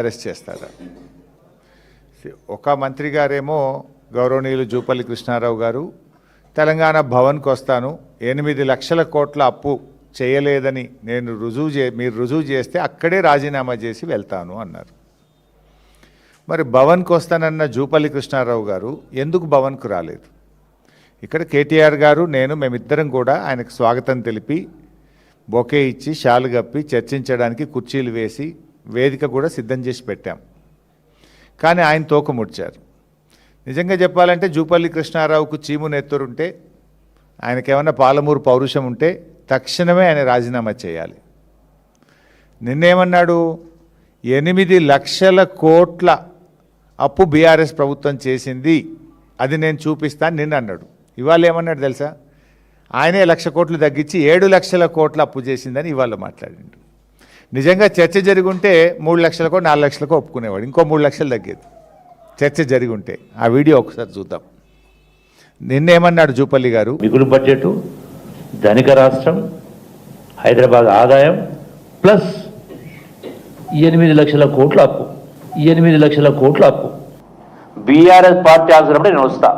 Arrest చేస్తారా? ఒక మంత్రి గారేమో గౌరవనీయులు జూపల్లి కృష్ణారావు గారు తెలంగాణ భవన్కి వస్తాను, 8 లక్షల కోట్ల అప్పు చేయలేదని నేను మీరు రుజువు చేస్తే అక్కడే రాజీనామా చేసి వెళ్తాను అన్నారు. మరి భవన్కి వస్తానన్న జూపల్లి కృష్ణారావు గారు ఎందుకు భవన్కు రాలేదు? ఇక్కడ కేటీఆర్ గారు మేమిద్దరం కూడా ఆయనకు స్వాగతం తెలిపి బొకే ఇచ్చి షాలు కప్పి చర్చించడానికి కుర్చీలు వేసి వేదిక కూడా సిద్ధం చేసి పెట్టాం. కానీ ఆయన తోక ముడిచారు. నిజంగా చెప్పాలంటే జూపల్లి కృష్ణారావుకు చీము నెత్తురుంటే, ఆయనకేమన్నా పాలమూరు పౌరుషం ఉంటే తక్షణమే ఆయన రాజీనామా చేయాలి. నిన్నేమన్నాడు? 8 లక్షల కోట్ల అప్పు బీఆర్ఎస్ ప్రభుత్వం చేసింది, అది నేను చూపిస్తాను నిన్న అన్నాడు. ఇవాళ ఏమన్నాడు తెలుసా? ఆయనే 1 లక్ష కోట్లు తగ్గించి 7 లక్షల కోట్ల అప్పు చేసిందని ఇవాళ మాట్లాడిండు. నిజంగా చర్చ జరుగుంటే 3 లక్షలకో 4 లక్షలకో ఒప్పుకునేవాడు, ఇంకో 3 లక్షలు తగ్గేది చర్చ జరుగుంటే. ఆ వీడియో ఒకసారి చూద్దాం. నిన్నేమన్నాడు జూపల్లి గారు? మిగులు బడ్జెట్, ధనిక రాష్ట్రం, హైదరాబాద్ ఆదాయం ప్లస్ 8 లక్షల కోట్ల అప్పు. 8 లక్షల కోట్ల అప్పు బీఆర్ఎస్ పార్టీ అవసరపడి నేను వస్తా.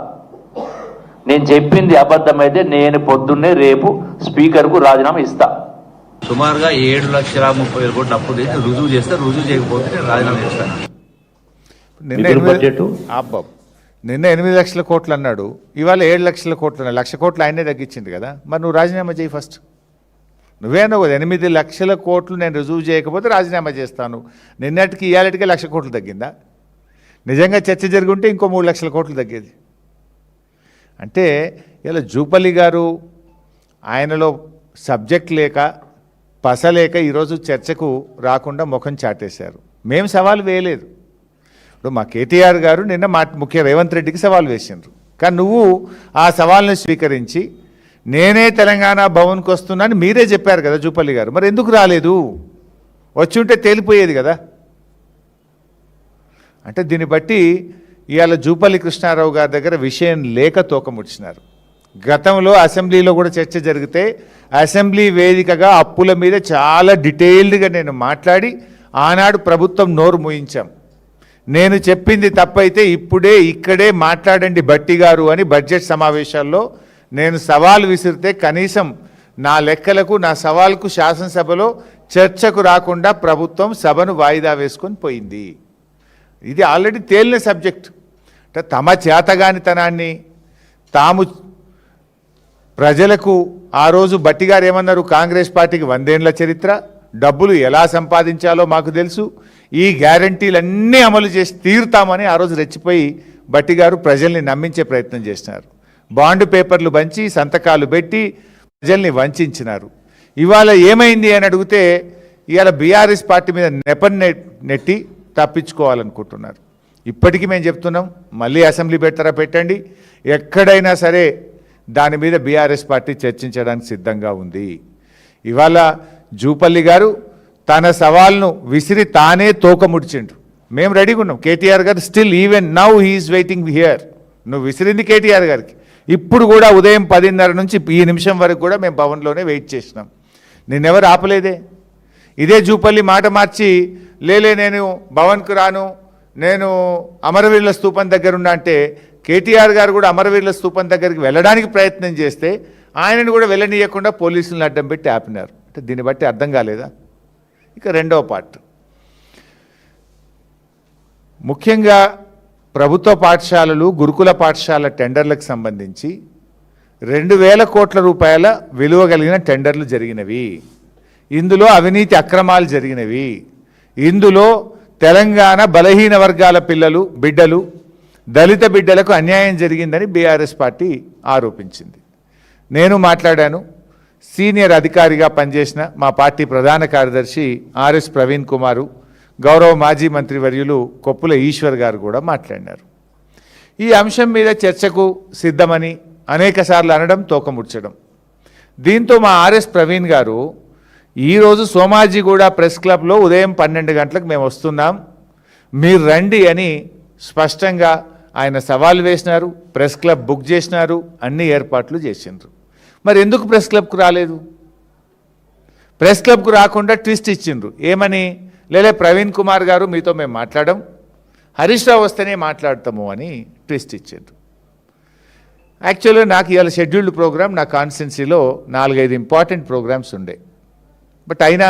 నేను చెప్పింది అబద్ధమైతే నేను పొద్దున్నే రేపు స్పీకర్కు రాజీనామా ఇస్తా. సుమారుగా 7,30,000 కోట్ల అప్పు చేసి రుజువు చేస్తే, రుజువు చేయకపోతే నేను రాజీనామా చేస్తాను. నిన్న 8 లక్షల కోట్లు అన్నాడు, ఇవాళ 7 లక్షల కోట్లు అన్నాడు. 1 లక్ష కోట్లు ఆయనే తగ్గించింది కదా. మరి నువ్వు రాజీనామా చేయి ఫస్ట్. నువ్వేనో 8 లక్షల కోట్లు నేను రుజువు చేయకపోతే రాజీనామా చేస్తాను. నిన్నటికి ఇవాళటికే 1 లక్ష కోట్లు తగ్గిందా? నిజంగా చర్చ జరుగుంటే ఇంకో 3 లక్షల కోట్లు తగ్గేది. అంటే ఇలా జూపల్లి గారు ఆయనలో సబ్జెక్ట్ లేక పసలేక ఈరోజు చర్చకు రాకుండా ముఖం చాటేశారు. మేము సవాల్ వేయలేదు. ఇప్పుడు మా కేటీఆర్ గారు నిన్న ముఖ్య రేవంత్ రెడ్డికి సవాల్ వేసిండ్రు. కానీ నువ్వు ఆ సవాల్ని స్వీకరించి నేనే తెలంగాణ భవన్కి వస్తున్నాను మీరే చెప్పారు కదా జూపల్లి గారు. మరి ఎందుకు రాలేదు? వచ్చి ఉంటే తేలిపోయేది కదా. అంటే దీన్ని బట్టి ఇవాళ జూపల్లి కృష్ణారావు గారి దగ్గర విషయం లేక తోకముడిచినారు. గతంలో అసెంబ్లీలో కూడా చర్చ జరిగితే అసెంబ్లీ వేదికగా అప్పుల మీద చాలా డీటెయిల్డ్గా నేను మాట్లాడి ఆనాడు ప్రభుత్వం నోరు మూయించాం. నేను చెప్పింది తప్పైతే ఇక్కడే మాట్లాడండి భట్టి గారు అని బడ్జెట్ సమావేశాల్లో నేను సవాల్ విసిరితే కనీసం నా లెక్కలకు నా సవాల్కు శాసనసభలో చర్చకు రాకుండా ప్రభుత్వం సభను వాయిదా వేసుకొని పోయింది. ఇది ఆల్రెడీ తేలిన సబ్జెక్ట్. అంటే తమ చేతగానితనాన్ని తాము ప్రజలకు ఆ రోజు భట్టి గారు ఏమన్నారు? కాంగ్రెస్ పార్టీకి 100 ఏళ్ల చరిత్ర, డబ్బులు ఎలా సంపాదించాలో మాకు తెలుసు, ఈ గ్యారంటీలన్నీ అమలు చేసి తీరుతామని ఆ రోజు రెచ్చిపోయి భట్టి గారు ప్రజల్ని నమ్మించే ప్రయత్నం చేసినారు. బాండ్ పేపర్లు పంచి సంతకాలు పెట్టి ప్రజల్ని వంచినారు. ఇవాళ ఏమైంది అని అడిగితే ఇవాళ బీఆర్ఎస్ పార్టీ మీద నెట్టి తప్పించుకోవాలనుకుంటున్నారు. ఇప్పటికీ మేము చెప్తున్నాం, మళ్ళీ అసెంబ్లీ పెట్టండి, ఎక్కడైనా సరే దాని మీద బీఆర్ఎస్ పార్టీ చర్చించడానికి సిద్ధంగా ఉంది. ఇవాళ జూపల్లి గారు తన సవాల్ను విసిరి తానే తోక ముడిచిండు. మేము రెడీగా ఉన్నాం. కేటీఆర్ గారు still even now he's waiting here. నువ్వు విసిరింది కేటీఆర్ గారికి. ఇప్పుడు కూడా ఉదయం 10:30 నుంచి ఈ నిమిషం వరకు కూడా మేము భవన్లోనే వెయిట్ చేసినాం. నిన్నెవరు ఆపలేదే. ఇదే జూపల్లి మాట మార్చి నేను భవన్కు రాను, నేను అమరవీరుల స్తూపం దగ్గర ఉన్నా అంటే కేటీఆర్ గారు కూడా అమరవీరుల స్తూపం దగ్గరికి వెళ్ళడానికి ప్రయత్నం చేస్తే ఆయనను కూడా వెళ్ళనీయకుండా పోలీసులను అడ్డం పెట్టి ఆపినారు. అంటే దీన్ని బట్టి అర్థం కాలేదా? ఇక రెండవ పార్ట్, ముఖ్యంగా ప్రభుత్వ పాఠశాలలు గురుకుల పాఠశాల టెండర్లకు సంబంధించి 2,000 కోట్ల రూపాయల విలువ కలిగిన టెండర్లు జరిగినవి. ఇందులో అవినీతి అక్రమాలు జరిగినవి. ఇందులో తెలంగాణ బలహీన వర్గాల బిడ్డలు దళిత బిడ్డలకు అన్యాయం జరిగిందని బీఆర్ఎస్ పార్టీ ఆరోపించింది. నేను మాట్లాడాను. సీనియర్ అధికారిగా పనిచేసిన మా పార్టీ ప్రధాన కార్యదర్శి ఆర్ఎస్ ప్రవీణ్ కుమారు, గౌరవ మాజీ మంత్రివర్యులు కొప్పుల ఈశ్వర్ గారు కూడా మాట్లాడినారు. ఈ అంశం మీద చర్చకు సిద్ధమని అనేకసార్లు అనడం, తోకముడ్చడం. దీంతో మా ఆర్ఎస్ ప్రవీణ్ గారు ఈరోజు సోమాజిగూడ ప్రెస్ క్లబ్లో ఉదయం 12 గంటలకు మేము వస్తున్నాం, మీరు రండి అని స్పష్టంగా ఆయన సవాల్ వేసినారు. ప్రెస్ క్లబ్ బుక్ చేసినారు, అన్ని ఏర్పాట్లు చేసిండ్రు. మరి ఎందుకు ప్రెస్ క్లబ్కు రాలేదు? ప్రెస్ క్లబ్కు రాకుండా ట్విస్ట్ ఇచ్చిండ్రు. ఏమని? లేదా ప్రవీణ్ కుమార్ గారు మీతో మేము మాట్లాడడం, హరీష్ రావు వస్తేనే మాట్లాడతాము అని ట్విస్ట్ ఇచ్చారు. యాక్చువల్గా నాకు ఇవాళ షెడ్యూల్డ్ ప్రోగ్రామ్ నా కాన్స్టిట్యున్సీలో 4-5 ఇంపార్టెంట్ ప్రోగ్రామ్స్ ఉండే. బట్ అయినా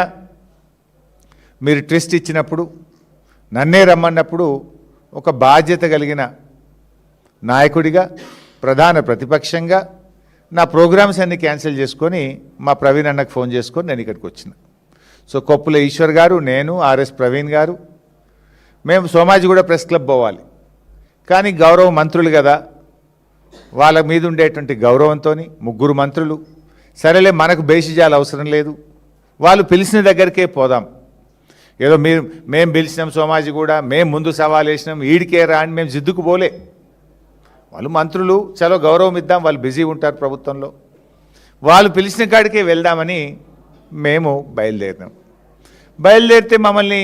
మీరు ట్విస్ట్ ఇచ్చినప్పుడు, నన్నే రమ్మన్నప్పుడు ఒక బాధ్యత కలిగిన నాయకుడిగా, ప్రధాన ప్రతిపక్షంగా నా ప్రోగ్రామ్స్ అన్ని క్యాన్సిల్ చేసుకొని మా ప్రవీణ్ అన్నకు ఫోన్ చేసుకొని నేను ఇక్కడికి వచ్చిన. సో కొప్పుల ఈశ్వర్ గారు, నేను, ఆర్ఎస్ ప్రవీణ్ గారు, మేము సోమాజిగూడ ప్రెస్ క్లబ్ పోవాలి. కానీ గౌరవ మంత్రులు కదా, వాళ్ళ మీద ఉండేటువంటి గౌరవంతో 3 మంత్రులు, సరేలే మనకు బేసిజాలు అవసరం లేదు, వాళ్ళు పిలిచిన దగ్గరికే పోదాం, ఏదో మేము పిలిచినాం సోమాజిగూడ, మేము ముందు సవాల్ వేసినాం, ఈడికే రా అని మేము జిద్దుకు పోలే. వాళ్ళు మంత్రులు, చలో గౌరవం ఇద్దాం, వాళ్ళు బిజీ ఉంటారు ప్రభుత్వంలో, వాళ్ళు పిలిచిన కాడికే వెళ్దామని మేము బయలుదేరినాం. బయలుదేరితే మమ్మల్ని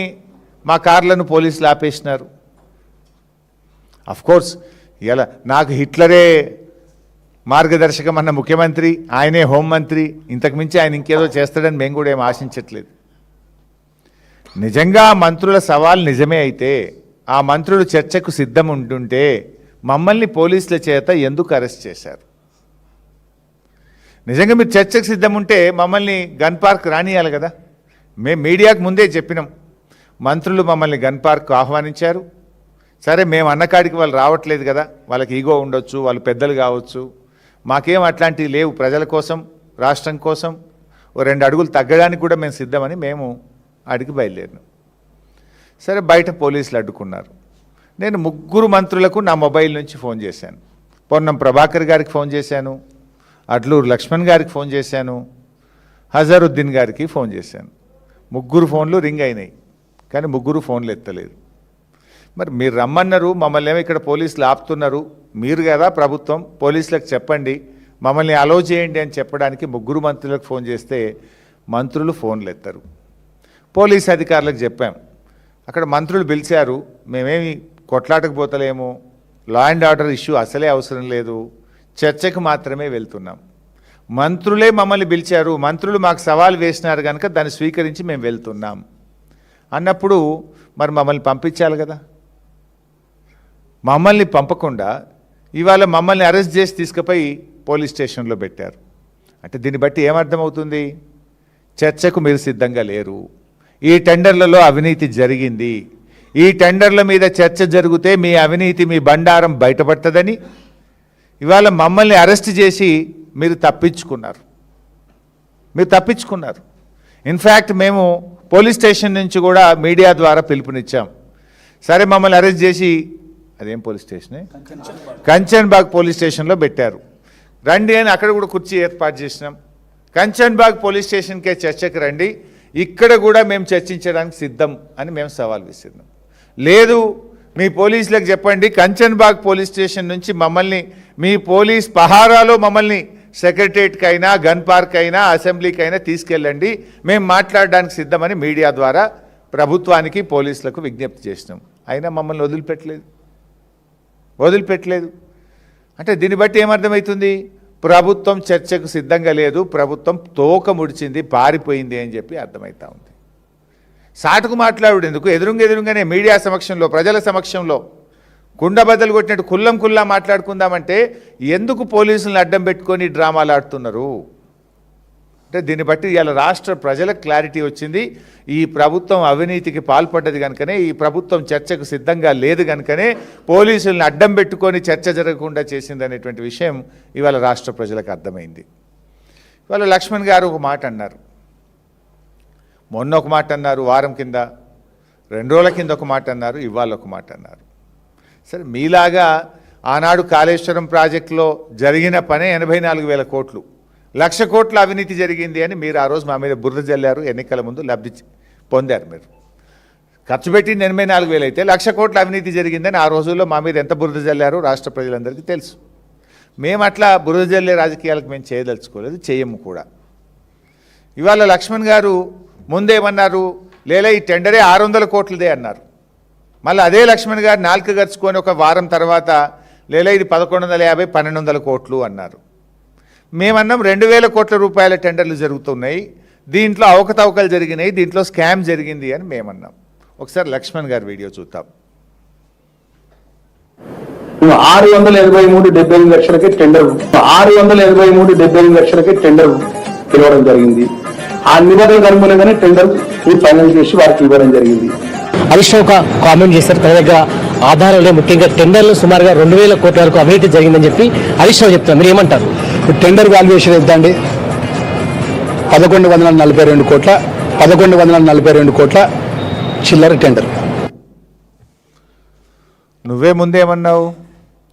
మా కార్లను పోలీసులు ఆపేసినారు. అఫ్కోర్స్ ఇలా నాకు హిట్లరే మార్గదర్శకం అన్న ముఖ్యమంత్రి, ఆయనే హోంమంత్రి, ఇంతకుమించి ఆయన ఇంకేదో చేస్తాడని మేము కూడా ఏం ఆశించట్లేదు. నిజంగా మంత్రుల సవాల్ నిజమే అయితే, ఆ మంత్రులు చర్చకు సిద్ధం ఉంటుంటే మమ్మల్ని పోలీసుల చేత ఎందుకు అరెస్ట్ చేశారు? నిజంగా మీరు చర్చకు సిద్ధం ఉంటే మమ్మల్ని గన్ పార్క్ రానియాలి కదా. మేము మీడియాకు ముందే చెప్పినాం, మంత్రులు మమ్మల్ని గన్ పార్క్ ఆహ్వానించారు. సరే, మేము అన్నకాడికి వాళ్ళు రావట్లేదు కదా, వాళ్ళకి ఈగో ఉండొచ్చు, వాళ్ళు పెద్దలు కావచ్చు, మాకేం అట్లాంటివి లేవు, ప్రజల కోసం, రాష్ట్రం కోసం 2 అడుగులు తగ్గడానికి కూడా మేము సిద్ధమని మేము ఆడికి బయలుదేరినాం. సరే, బయట పోలీసులు అడ్డుకున్నారు. నేను 3 మంత్రులకు నా మొబైల్ నుంచి ఫోన్ చేశాను. పొన్నం ప్రభాకర్ గారికి ఫోన్ చేశాను, అడ్లూరు లక్ష్మణ్ గారికి ఫోన్ చేశాను, హజరుద్దీన్ గారికి ఫోన్ చేశాను. 3 ఫోన్లు రింగ్ అయినాయి, కానీ 3 ఫోన్లు ఎత్తలేదు. మరి మీరు రమ్మన్నారు, మమ్మల్ని ఏమో ఇక్కడ పోలీసులు ఆపుతున్నారు, మీరు కదా ప్రభుత్వం, పోలీసులకు చెప్పండి, మమ్మల్ని అలౌ చేయండి అని చెప్పడానికి 3 మంత్రులకు ఫోన్ చేస్తే మంత్రులు ఫోన్లు ఎత్తరు. పోలీస్ అధికారులకు చెప్పాం, అక్కడ మంత్రులు పిలిచారు, మేమేమి కొట్లాటకు పోతలేము, లా అండ్ ఆర్డర్ ఇష్యూ అసలే అవసరం లేదు, చర్చకు మాత్రమే వెళ్తున్నాం. మంత్రులే మమ్మల్ని పిలిచారు, మంత్రులు మాకు సవాల్ వేసినారు కనుక దాన్ని స్వీకరించి మేము వెళ్తున్నాం అన్నప్పుడు మరి మమ్మల్ని పంపించాలి కదా. మమ్మల్ని పంపకుండా ఇవాళ మమ్మల్ని అరెస్ట్ చేసి తీసుకుపోయి పోలీస్ స్టేషన్లో పెట్టారు. అంటే దీన్ని బట్టి ఏమర్థమవుతుంది? చర్చకు మీరు సిద్ధంగా లేరు. ఈ టెండర్లలో అవినీతి జరిగింది, ఈ టెండర్ల మీద చర్చ జరిగితే మీ అవినీతి, మీ బండారం బయటపడుతుందని ఇవాళ మమ్మల్ని అరెస్ట్ చేసి మీరు తప్పించుకున్నారు. ఇన్ఫ్యాక్ట్ మేము పోలీస్ స్టేషన్ నుంచి కూడా మీడియా ద్వారా పిలుపునిచ్చాం. సరే, మమ్మల్ని అరెస్ట్ చేసి అదేం పోలీస్ స్టేషనే, కంచన్బాగ్ పోలీస్ స్టేషన్లో పెట్టారు. రండి అని అక్కడ కూడా కుర్చీ ఏర్పాటు చేసినాం. కంచన్బాగ్ పోలీస్ స్టేషన్కే చర్చకు రండి, ఇక్కడ కూడా మేము చర్చించడానికి సిద్ధం అని మేము సవాల్ విసిరినాం. లేదు, మీ పోలీసులకు చెప్పండి, కంచన్బాగ్ పోలీస్ స్టేషన్ నుంచి మమ్మల్ని మీ పోలీస్ పహారాలో మమ్మల్ని సెక్రటరియట్కైనా, గన్ పార్క్ అయినా, అసెంబ్లీకైనా తీసుకెళ్ళండి, మేము మాట్లాడడానికి సిద్ధమని మీడియా ద్వారా ప్రభుత్వానికి, పోలీసులకు విజ్ఞప్తి చేసినాం. అయినా మమ్మల్ని వదిలిపెట్టలేదు. అంటే దీన్ని బట్టి ఏమర్థమవుతుంది? ప్రభుత్వం చర్చకు సిద్ధంగా లేదు, ప్రభుత్వం తోక ముడిచింది, పారిపోయింది అని చెప్పి అర్థమవుతా ఉంది. సాటుకు మాట్లాడేందుకు ఎదురుగానే మీడియా సమక్షంలో, ప్రజల సమక్షంలో కుండబద్దలు కొట్టినట్టు కుల్లా మాట్లాడుకుందామంటే ఎందుకు పోలీసులను అడ్డం పెట్టుకొని డ్రామాలు ఆడుతున్నారు? అంటే దీన్ని బట్టి ఇవాళ రాష్ట్ర ప్రజలకు క్లారిటీ వచ్చింది. ఈ ప్రభుత్వం అవినీతికి పాల్పడ్డది కనుకనే, ఈ ప్రభుత్వం చర్చకు సిద్ధంగా లేదు కనుకనే పోలీసులను అడ్డం పెట్టుకొని చర్చ జరగకుండా చేసింది అనేటువంటి విషయం ఇవాళ రాష్ట్ర ప్రజలకు అర్థమైంది. ఇవాళ లక్ష్మణ్ గారు ఒక మాట అన్నారు, మొన్న ఒక మాట అన్నారు, వారం కింద, 2 రోజుల కింద ఒక మాట అన్నారు, ఇవాళ ఒక మాట అన్నారు. సరే, మీలాగా ఆనాడు కాళేశ్వరం ప్రాజెక్టులో జరిగిన పనే 84,000 కోట్లు, 1,00,000 కోట్ల అవినీతి జరిగింది అని మీరు ఆ రోజు మా మీద బురద జల్లారు. ఎన్నికల ముందు లబ్ధి పొందారు. మీరు ఖర్చు పెట్టింది 84,000 అయితే 1,00,000 కోట్ల అవినీతి జరిగిందని ఆ రోజుల్లో మా మీద ఎంత బురద జల్లారు రాష్ట్ర ప్రజలందరికీ తెలుసు. మేము అట్లా బురద జల్లే రాజకీయాలకు మేము చేయదలుచుకోలేదు, చేయము కూడా. ఇవాళ లక్ష్మణ్ గారు ముందేమన్నారు, లేలే ఈ టెండరే 600 కోట్లదే అన్నారు. మళ్ళీ అదే లక్ష్మణ్ గారు నాలుక గరుచుకొని ఒక వారం తర్వాత లేలే ఇది 1150, 1200 కోట్లు అన్నారు. మేమన్నాం 2,000 కోట్ల రూపాయల టెండర్లు జరుగుతున్నాయి, దీంట్లో అవకతవకలు జరిగినాయి, దీంట్లో స్కామ్ జరిగింది అని మేమన్నాం. ఒకసారి లక్ష్మణ్ గారి వీడియో చూద్దాం. 683.78 లక్షలకి టెండర్ 683.78 లక్షలకి టెండర్ పిలవడం జరిగింది. ఆ నిబంధనలకు అనుగుణంగానే టెండర్ ఫైనల్ చేసి వారికి ఇవ్వడం జరిగింది. హరీష్ రావు ఒక కామెంట్ చేశారు, తన దగ్గర ఆధారాలు ముఖ్యంగా టెండర్లు సుమారుగా 2,000 కోట్ల వరకు అవినీతి జరిగిందని చెప్పి హరీష్ రావు చెప్తున్నారు. మీరు ఏమంటారు? టెండర్ వాల్యుయేషన్ ఎంత అండి? 1142 కోట్ల చిల్లర టెండర్. నువ్వే ముందేమన్నావు?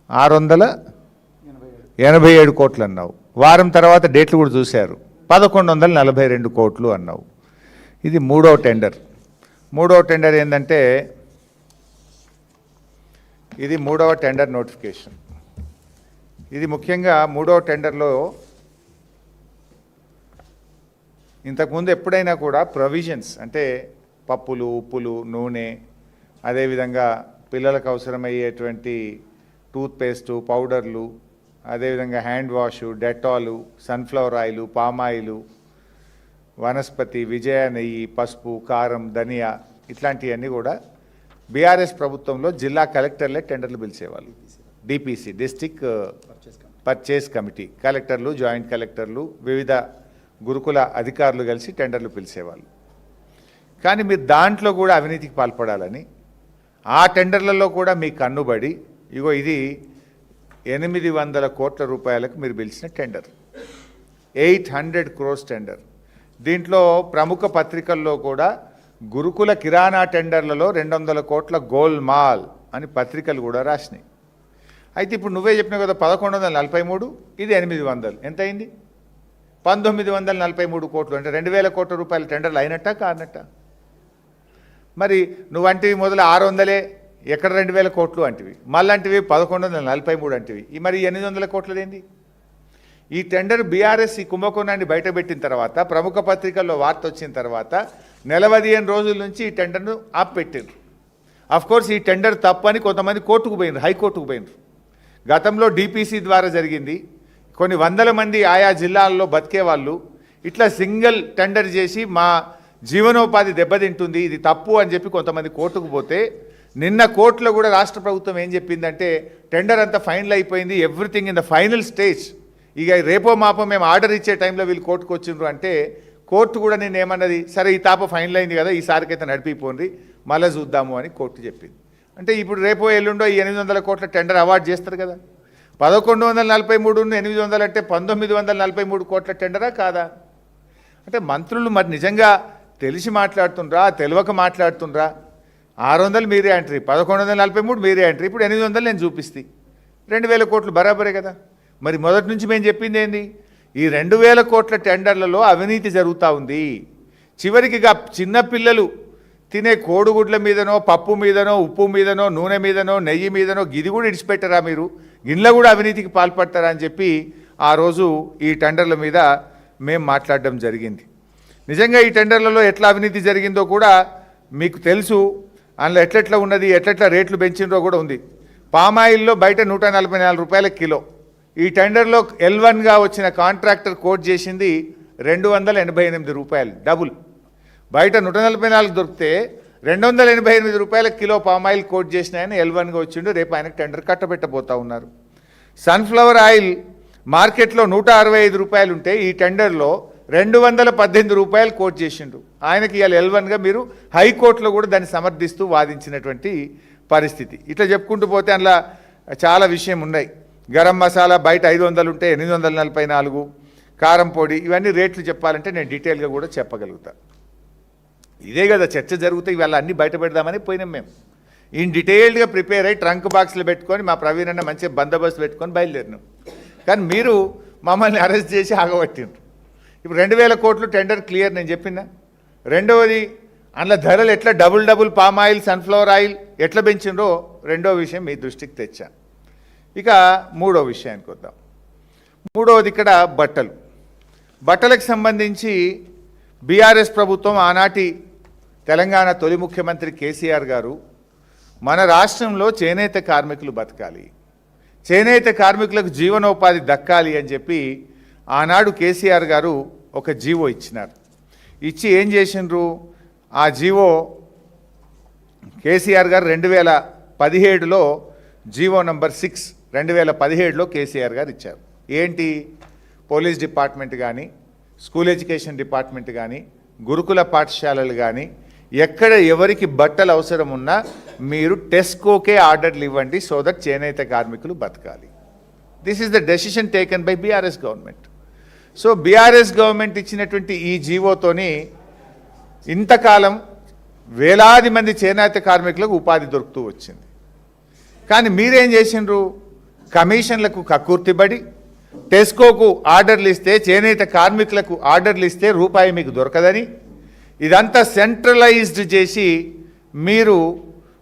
687 కోట్లు అన్నావు. వారం తర్వాత డేట్లు కూడా చూశారు, 1142 కోట్లు అన్నావు. ఇది మూడవ టెండర్. మూడవ టెండర్ ఏంటంటే, ఇది మూడవ టెండర్ నోటిఫికేషన్. ఇది ముఖ్యంగా మూడవ టెండర్లో ఇంతకుముందు ఎప్పుడైనా కూడా ప్రొవిజన్స్ అంటే పప్పులు, ఉప్పులు, నూనె, అదేవిధంగా పిల్లలకు అవసరమయ్యేటువంటి టూత్పేస్టు, పౌడర్లు, అదేవిధంగా hand wash, Dettol, sunflower oil, palm oil, వనస్పతి, విజయ నెయ్యి, పసుపు, కారం, ధనియా, ఇట్లాంటివన్నీ కూడా బీఆర్ఎస్ ప్రభుత్వంలో జిల్లా కలెక్టర్లే టెండర్లు పిలిచేవాళ్ళు. డిపిసి, డిస్ట్రిక్ట్ పర్చేస్ కమిటీ, కలెక్టర్లు, జాయింట్ కలెక్టర్లు, వివిధ గురుకుల అధికారులు కలిసి టెండర్లు పిలిచేవాళ్ళు. కానీ మీరు దాంట్లో కూడా అవినీతికి పాల్పడాలని ఆ టెండర్లలో కూడా మీ కన్నుబడి, ఇగో ఇది 800 కోట్ల రూపాయలకు మీరు పిలిచిన టెండర్, 800 crores టెండర్. దీంట్లో ప్రముఖ పత్రికల్లో కూడా గురుకుల కిరాణా టెండర్లలో 200 కోట్ల గోల్మాల్ అని పత్రికలు కూడా రాసినాయి. అయితే ఇప్పుడు నువ్వే చెప్పినావు కదా 1143, ఇది 800, ఎంత అయింది? 1943 కోట్లు. అంటే 2,000 కోట్ల రూపాయల టెండర్లు అయినట్టా కానట్టా? మరి నువ్వంటివి మొదలు 600, ఎక్కడ 2,000 కోట్లు అంటివి, మళ్ళంటివి 1143 అంటివి, ఈ మరి 800 కోట్లదేంది? ఈ టెండర్ బీఆర్ఎస్ ఈ కుంభకోణాన్ని బయటపెట్టిన తర్వాత, ప్రముఖ పత్రికల్లో వార్త వచ్చిన తర్వాత 15 రోజుల నుంచి ఈ టెండర్ను ఆపిపెట్టారు. అఫ్కోర్స్ ఈ టెండర్ తప్పని కొంతమంది కోర్టుకు పోయినారు, హైకోర్టుకు పోయినారు. గతంలో డిపిసి ద్వారా జరిగింది. కొన్ని వందల మంది ఆయా జిల్లాల్లో బతికే వాళ్ళు ఇట్లా సింగిల్ టెండర్ చేసి మా జీవనోపాధి దెబ్బతింటుంది, ఇది తప్పు అని చెప్పి కొంతమంది కోర్టుకు పోతే, నిన్న కోర్టులో కూడా రాష్ట్ర ప్రభుత్వం ఏం చెప్పిందంటే టెండర్ అంతా ఫైనల్ అయిపోయింది, everything in the final stage, ఇక రేపో మాపో మేము ఆర్డర్ ఇచ్చే టైంలో వీళ్ళు కోర్టుకు వచ్చిండ్రు అంటే, కోర్టు కూడా నేను ఏమన్నది, సరే ఈ తాప ఫైనల్ అయింది కదా, ఈసారికైతే నడిపిపోండి, మళ్ళీ చూద్దాము అని కోర్టు చెప్పింది. అంటే ఇప్పుడు రేపో ఎల్లుండో ఈ 800 కోట్ల టెండర్ అవార్డు చేస్తారు కదా. 1143 800 అంటే 1943 కోట్ల టెండరా కాదా? అంటే మంత్రులు మరి నిజంగా తెలిసి మాట్లాడుతుండ్రా, తెలియక మాట్లాడుతుండ్రా? 600 మీరే అంటారు, 1143 మీరే అంటారు, ఇప్పుడు 800 నేను చూపిస్తే 2,000 కోట్లు బరాబరే కదా. మరి మొదటి నుంచి మేము చెప్పింది ఏంది? ఈ 2,000 కోట్ల టెండర్లలో అవినీతి జరుగుతూ ఉంది. చివరికి చిన్నపిల్లలు తినే కోడిగుడ్ల మీదనో, పప్పు మీదనో, ఉప్పు మీదనో, నూనె మీదనో, నెయ్యి మీదనో గిది కూడా ఇడిచిపెట్టారా మీరు? గిన్నెలో కూడా అవినీతికి పాల్పడతారా అని చెప్పి ఆ రోజు ఈ టెండర్ల మీద మేము మాట్లాడడం జరిగింది. నిజంగా ఈ టెండర్లలో ఎట్లా అవినీతి జరిగిందో కూడా మీకు తెలుసు. అందులో ఎట్లెట్లా ఉన్నది, ఎట్లెట్లా రేట్లు పెంచిందో కూడా ఉంది. పామాయిల్లో బయట 144 రూపాయల కిలో. ఈ టెండర్లో L1గా వచ్చిన కాంట్రాక్టర్ కోట్ చేసింది 288 రూపాయలు, డబుల్. బయట 144 దొరికితే 288 రూపాయల కిలో పామాయిల్ కోట్ చేసిన ఆయన L1గా వచ్చిండు. రేపు ఆయనకు టెండర్ కట్టబెట్టబోతా ఉన్నారు. సన్ఫ్లవర్ ఆయిల్ మార్కెట్లో 165 రూపాయలు ఉంటే ఈ టెండర్లో 218 రూపాయలు కోట్ చేసిండు. ఆయనకి ఇవాళ L1గా మీరు హైకోర్టులో కూడా దాన్ని సమర్థిస్తూ వాదించినటువంటి పరిస్థితి. ఇట్లా చెప్పుకుంటూ పోతే అందులో చాలా విషయం ఉన్నాయి. గరం మసాలా బయట 500 ఉంటే 844, కారం పొడి, ఇవన్నీ రేట్లు చెప్పాలంటే నేను డీటెయిల్గా కూడా చెప్పగలుగుతా. ఇదే కదా చర్చ జరుగుతాయి. ఇవాళ అన్నీ బయట పెడదామని పోయినాం మేము. ఇన్ డీటెయిల్డ్గా ప్రిపేర్ అయ్యి ట్రంక్ బాక్స్లో పెట్టుకొని మా ప్రవీణ్ అన్న మంచిగా బందోబస్తు పెట్టుకొని బయలుదేరినాం. కానీ మీరు మమ్మల్ని అరెస్ట్ చేసి ఆగబట్టిండ్రు. ఇప్పుడు 2,000 కోట్లు టెండర్ క్లియర్ నేను చెప్పినా. రెండవది, అందులో ధరలు ఎట్లా double palm oil, sunflower oil ఎట్లా పెంచిండ్రో రెండో విషయం మీ దృష్టికి తెచ్చా. ఇక మూడో విషయానికి వద్దాం. మూడవది ఇక్కడ బట్టలకు సంబంధించి బీఆర్ఎస్ ప్రభుత్వం, ఆనాటి తెలంగాణ తొలి ముఖ్యమంత్రి కేసీఆర్ గారు మన రాష్ట్రంలో చేనేత కార్మికులు బతకాలి, చేనేత కార్మికులకు జీవనోపాధి దక్కాలి అని చెప్పి ఆనాడు కేసీఆర్ గారు ఒక జీవో ఇచ్చినారు. ఇచ్చి ఏం చేసిండ్రు? ఆ జీవో కేసీఆర్ గారు 2017లో జీవో నంబర్ 6 2017లో కేసీఆర్ గారు ఇచ్చారు. ఏంటి? పోలీస్ డిపార్ట్మెంట్ కానీ, స్కూల్ ఎడ్యుకేషన్ డిపార్ట్మెంట్ కానీ, గురుకుల పాఠశాలలు కానీ ఎక్కడ ఎవరికి బట్టలు అవసరం ఉన్నా మీరు టెస్కోకే ఆర్డర్లు ఇవ్వండి, సో దట్ చేనేత కార్మికులు బతకాలి. This is the decision taken by BRS government. So BRS government ఇచ్చినటువంటి ఈ జీవోతోని ఇంతకాలం వేలాది మంది చేనేత కార్మికులకు ఉపాధి దొరుకుతూ వచ్చింది. కానీ మీరేం చేసిండ్రు? కమిషన్లకు కక్కుర్తిబడి టెస్కోకు ఆర్డర్లు ఇస్తే, చేనేత కార్మికులకు ఆర్డర్లు ఇస్తే రూపాయి మీకు దొరకదని ఇదంతా సెంట్రలైజ్డ్ చేసి మీరు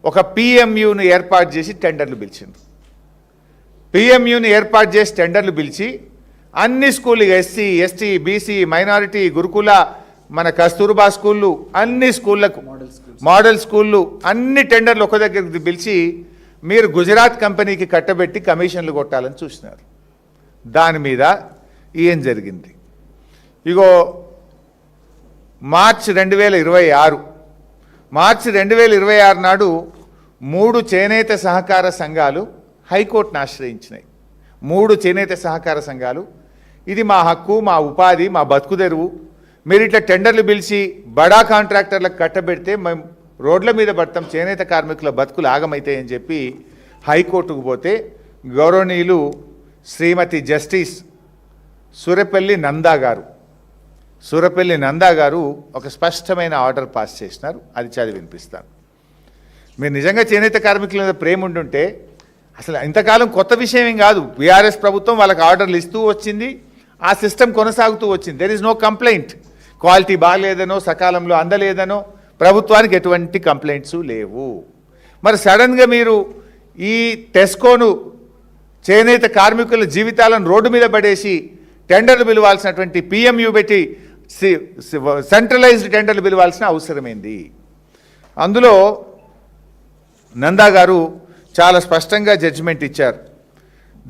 ఒక పిఎంయును ఏర్పాటు చేసి టెండర్లు పిలిచిండ్రు. పిఎంయుని ఏర్పాటు చేసి టెండర్లు పిలిచి అన్ని స్కూళ్ళు, ఎస్సీ, ఎస్టీ, బీసీ, మైనారిటీ, గురుకుల, మన కస్తూర్బా స్కూళ్ళు, అన్ని స్కూళ్ళకు, మోడల్ స్కూళ్ళు, అన్ని టెండర్లు ఒక దగ్గరికి పిలిచి మీరు గుజరాత్ కంపెనీకి కట్టబెట్టి కమిషన్లు కొట్టాలని చూసినారు. దాని మీద ఏం జరిగింది? ఇగో మార్చి 2026 నాడు 3 చేనేత సహకార సంఘాలు హైకోర్టును ఆశ్రయించినాయి. 3 చేనేత సహకార సంఘాలు ఇది మా హక్కు, మా ఉపాధి, మా బతుకు తెరువు, మీరు ఇట్లా టెండర్లు పిలిచి బడా కాంట్రాక్టర్లకు కట్టబెడితే మేము రోడ్ల మీద పడతాం, చేనేత కార్మికుల బతుకులు ఆగమైతాయని చెప్పి హైకోర్టుకు పోతే గౌరవనీయులు శ్రీమతి జస్టిస్ సూరపల్లి నందా గారు ఒక స్పష్టమైన ఆర్డర్ పాస్ చేసినారు. అది చదివి వినిపిస్తాను. మీరు నిజంగా చేనేత కార్మికుల మీద ప్రేమ ఉండుంటే అసలు ఇంతకాలం కొత్త విషయం ఏం కాదు. బీఆర్ఎస్ ప్రభుత్వం వాళ్ళకి ఆర్డర్లు ఇస్తూ వచ్చింది, ఆ సిస్టమ్ కొనసాగుతూ వచ్చింది. There is no complaint. Quality బాగాలేదనో, సకాలంలో అందలేదనో ప్రభుత్వానికి ఎటువంటి కంప్లైంట్స్ లేవు. మరి సడన్గా మీరు ఈ టెస్కోను, చేనేత కార్మికుల జీవితాలను రోడ్డు మీద పడేసి టెండర్లు పిలవాల్సినటువంటి పిఎంయు పెట్టి సెంట్రలైజ్డ్ టెండర్లు పిలవాల్సిన అవసరమైంది. అందులో నందా గారు చాలా స్పష్టంగా జడ్జిమెంట్ ఇచ్చారు.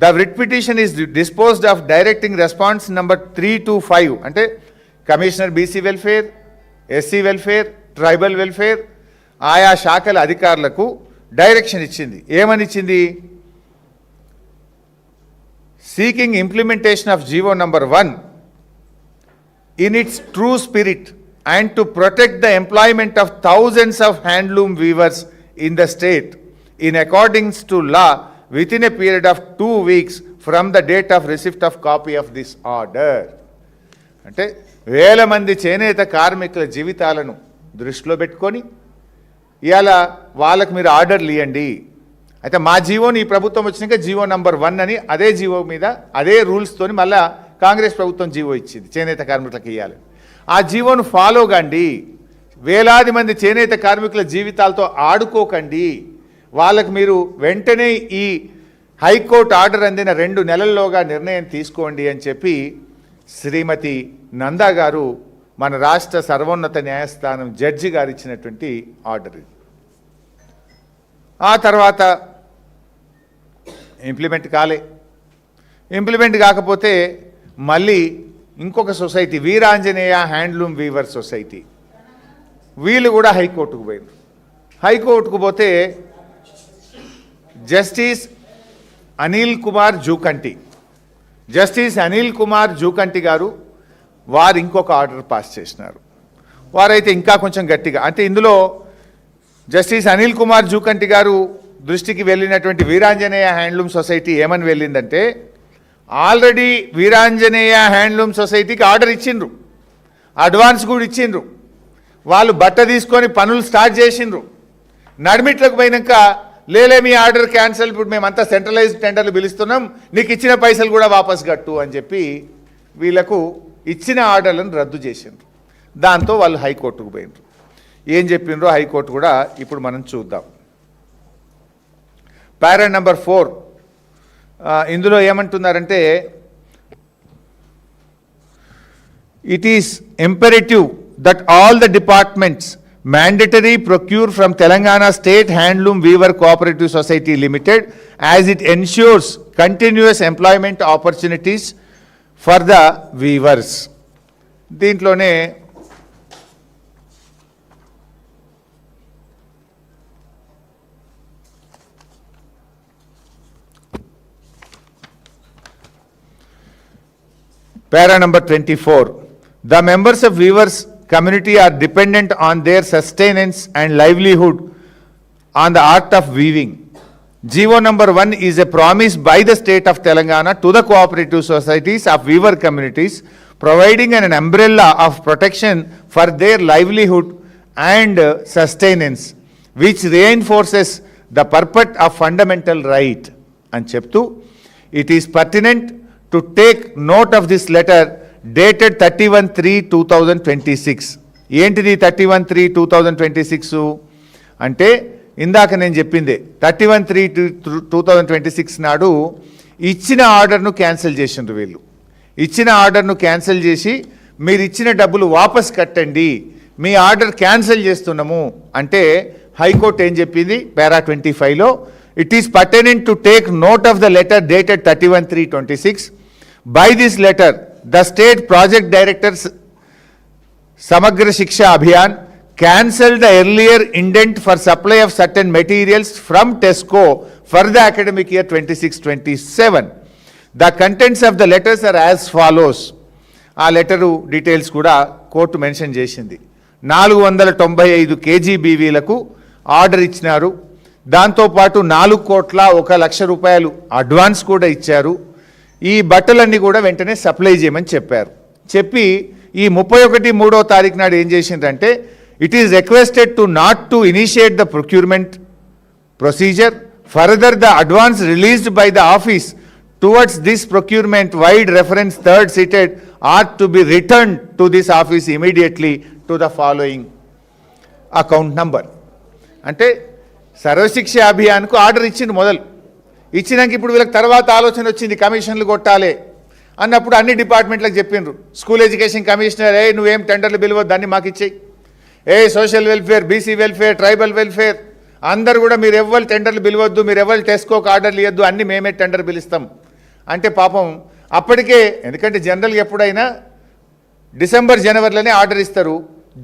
The writ petition is disposed of directing response number 3 to 5 అంటే commissioner BC welfare, SC welfare, tribal welfare ఆయా శాఖల అధికారులకు డైరెక్షన్ ఇచ్చింది. ఏమని ఇచ్చింది? Seeking implementation of GO number 1 in its true spirit and to protect the employment of thousands of handloom weavers in the state in accordance to law within a period of 2 weeks from the date of receipt of copy of this order. అంటే వేల మంది చేనేత కార్మికుల జీవితాలను దృష్టిలో పెట్టుకొని ఇవాళ వాళ్ళకు మీరు ఆర్డర్లు ఇవ్వండి. అయితే మా జీవోని ఈ ప్రభుత్వం వచ్చినాక జీవో నంబర్ 1 అని అదే జీవో మీద అదే రూల్స్తోని మళ్ళా కాంగ్రెస్ ప్రభుత్వం జీవో ఇచ్చింది చేనేత కార్మికులకు ఇవ్వాలి. ఆ జీవోను ఫాలో కండి. వేలాది మంది చేనేత కార్మికుల జీవితాలతో ఆడుకోకండి. వాళ్ళకు మీరు వెంటనే ఈ హైకోర్టు ఆర్డర్ అందిన 2 నెలల్లోగా నిర్ణయం తీసుకోండి అని చెప్పి శ్రీమతి నందా గారు మన రాష్ట్ర సర్వోన్నత న్యాయస్థానం జడ్జి గారు ఇచ్చినటువంటి ఆర్డర్. ఆ తర్వాత ఇంప్లిమెంట్ కాకపోతే మళ్ళీ ఇంకొక society Veeranjaneya handloom weaver society వీళ్ళు కూడా హైకోర్టుకు పోయారు. హైకోర్టుకు పోతే జస్టిస్ అనిల్ కుమార్ జూకంటి గారు వారు ఇంకొక ఆర్డర్ పాస్ చేసినారు. వారైతే ఇంకా కొంచెం గట్టిగా, అంటే ఇందులో జస్టిస్ అనిల్ కుమార్ జూకంటి గారు దృష్టికి వెళ్ళినటువంటి వీరాంజనేయ హ్యాండ్లూమ్ సొసైటీ ఏమని వెళ్ళిందంటే, ఆల్రెడీ వీరాంజనేయ హ్యాండ్లూమ్ సొసైటీకి ఆర్డర్ ఇచ్చిండ్రు, అడ్వాన్స్ కూడా ఇచ్చిండ్రు, వాళ్ళు బట్ట తీసుకొని పనులు స్టార్ట్ చేసిండ్రు. నడిమిట్లకు పోయినాక లేలే మీ ఆర్డర్ క్యాన్సిల్, ఇప్పుడు మేమంతా సెంట్రలైజ్డ్ టెండర్లు పిలుస్తున్నాం, నీకు ఇచ్చిన పైసలు కూడా వాపస్ కట్టు అని చెప్పి వీళ్ళకు ఇచ్చిన ఆర్డర్లను రద్దు చేసిండ్రు. దాంతో వాళ్ళు హైకోర్టుకు పోయినరు. ఏం చెప్పిండ్రో హైకోర్టు కూడా ఇప్పుడు మనం చూద్దాం. పారా నెంబర్ 4 ఇందులో ఏమంటున్నారంటే, it is imperative that all the departments mandatory procure from Telangana State Handloom Weaver Cooperative Society Limited as it ensures continuous employment opportunities for the weavers. దీంట్లోనే Para number 24. The members of weavers community are dependent on their sustenance and livelihood on the art of weaving. GO number 1 is a promise by the state of Telangana to the cooperative societies of weaver communities, providing an umbrella of protection for their livelihood and sustenance, which reinforces the purport of fundamental right. And cheptu, it is pertinent to take note of this letter dated 31/3/2026. ఏంటిది 31/3/2026 అంటే ఇందాక నేను చెప్పిందే 31/3/2026 నాడు ఇచ్చిన ఆర్డర్ను cancel చేసిండ్రు వీళ్ళు. ఇచ్చిన ఆర్డర్ను క్యాన్సిల్ చేసి మీరు ఇచ్చిన డబ్బులు వాపస్ కట్టండి, మీ ఆర్డర్ క్యాన్సిల్ చేస్తున్నాము అంటే హైకోర్టు ఏం చెప్పింది పారా 25లో, it is pertinent to take note of the letter dated 31/3/26. By this letter the state project directors Samagra Shiksha Abhiyan cancelled the earlier indent for supply of certain materials from TESCO for the academic year 26-27. The contents of the letters are as follows. ఆ letter details కూడా court mention చేసింది. 495 KGBVలకు order ఇచ్చినారు. దాంతోపాటు 4,01,00,000 రూపాయలు advance కూడా ఇచ్చారు. ఈ బట్టలన్నీ కూడా వెంటనే సప్లై చేయమని చెప్పారు. చెప్పి ఈ 31/3వ తారీఖు నాడు ఏం చేసిందంటే, it is requested to not to initiate the procurement procedure. Further, the advance released by the office towards this procurement wide reference third cited are to be returned to this office immediately to the following account number. అంటే Sarva Shiksha అభియాన్కు order ఇచ్చింది మొదలు. ఇచ్చినాక ఇప్పుడు వీళ్ళకి తర్వాత ఆలోచన వచ్చింది కమిషన్లు కొట్టాలి అన్నప్పుడు అన్ని డిపార్ట్మెంట్లకు చెప్పిండ్రు. స్కూల్ ఎడ్యుకేషన్ కమిషనర్, నువ్వేం టెండర్లు పిలవద్దు, అన్ని మాకు ఇచ్చేయి. Social welfare, BC welfare, tribal welfare అందరు కూడా మీరు ఎవ్వరు టెండర్లు పిలవద్దు, మీరు ఎవరు టెస్కోకి ఆర్డర్లు ఇవ్వద్దు, అన్ని మేమే టెండర్ పిలుస్తాం అంటే పాపం అప్పటికే, ఎందుకంటే జనరల్గా ఎప్పుడైనా డిసెంబర్ జనవరిలోనే ఆర్డర్ ఇస్తారు,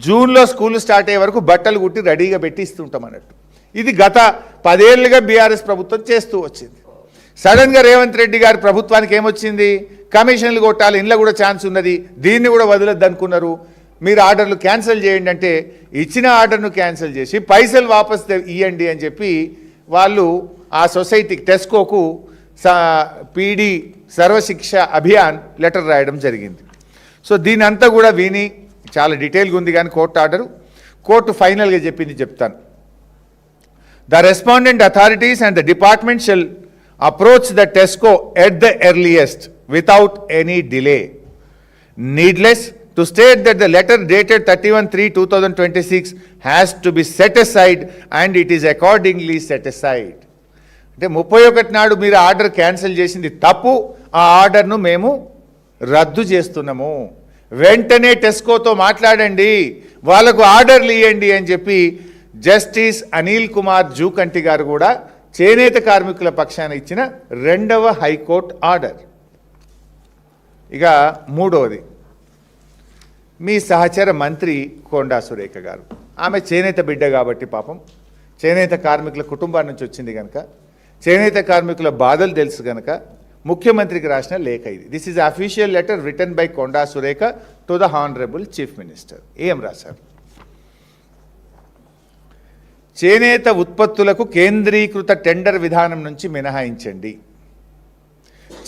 జూన్లో స్కూల్ స్టార్ట్ అయ్యే వరకు బట్టలు కుట్టి రెడీగా పెట్టి ఇస్తుంటాం అన్నట్టు. ఇది గత 10 ఏళ్ళుగా బీఆర్ఎస్ ప్రభుత్వం చేస్తూ వచ్చింది. సడన్గా రేవంత్ రెడ్డి గారి ప్రభుత్వానికి ఏమొచ్చింది, కమిషన్లు కొట్టాలి, ఇంట్లో కూడా ఛాన్స్ ఉన్నది, దీన్ని కూడా వదలొద్దు అనుకున్నారు. మీరు ఆర్డర్లు క్యాన్సిల్ చేయండి అంటే ఇచ్చిన ఆర్డర్ను క్యాన్సిల్ చేసి పైసలు వాపస్ ఇవ్వండి అని చెప్పి వాళ్ళు ఆ సొసైటీకి టెస్కోకు పీడీ సర్వశిక్ష అభియాన్ లెటర్ రాయడం జరిగింది. సో దీని అంతా కూడా విని చాలా డీటెయిల్గా ఉంది కానీ కోర్టు ఫైనల్గా చెప్పింది చెప్తాను. The respondent authorities and the department shall approach the TESCO at the earliest without any delay. Needless to state that the letter dated 31/3/2026 has to be set aside and it is accordingly set aside. అంటే 31 నాడు మీరు order cancel చేసింది తప్పు, ఆ ఆర్డర్ను మేము రద్దు చేస్తున్నాము, వెంటనే టెస్కోతో మాట్లాడండి, వాళ్ళకు ఆర్డర్లు ఇవ్వండి అని చెప్పి జస్టిస్ అనిల్ కుమార్ జూకంటి గారు కూడా చేనేత కార్మికుల పక్షాన ఇచ్చిన 2వ హైకోర్టు ఆర్డర్. ఇక 3వది మీ సహచర మంత్రి కొండా సురేఖ గారు. ఆమె చేనేత బిడ్డ కాబట్టి పాపం చేనేత కార్మికుల కుటుంబం నుంచి వచ్చింది కనుక చేనేత కార్మికుల బాధలు తెలుసు కనుక ముఖ్యమంత్రికి రాసిన లేఖ ఇది. This is official letter written by Konda Surekha to the honourable chief minister. ఏం రాశారు? చేనేత ఉత్పత్తులకు కేంద్రీకృత టెండర్ విధానం నుంచి మినహాయించండి.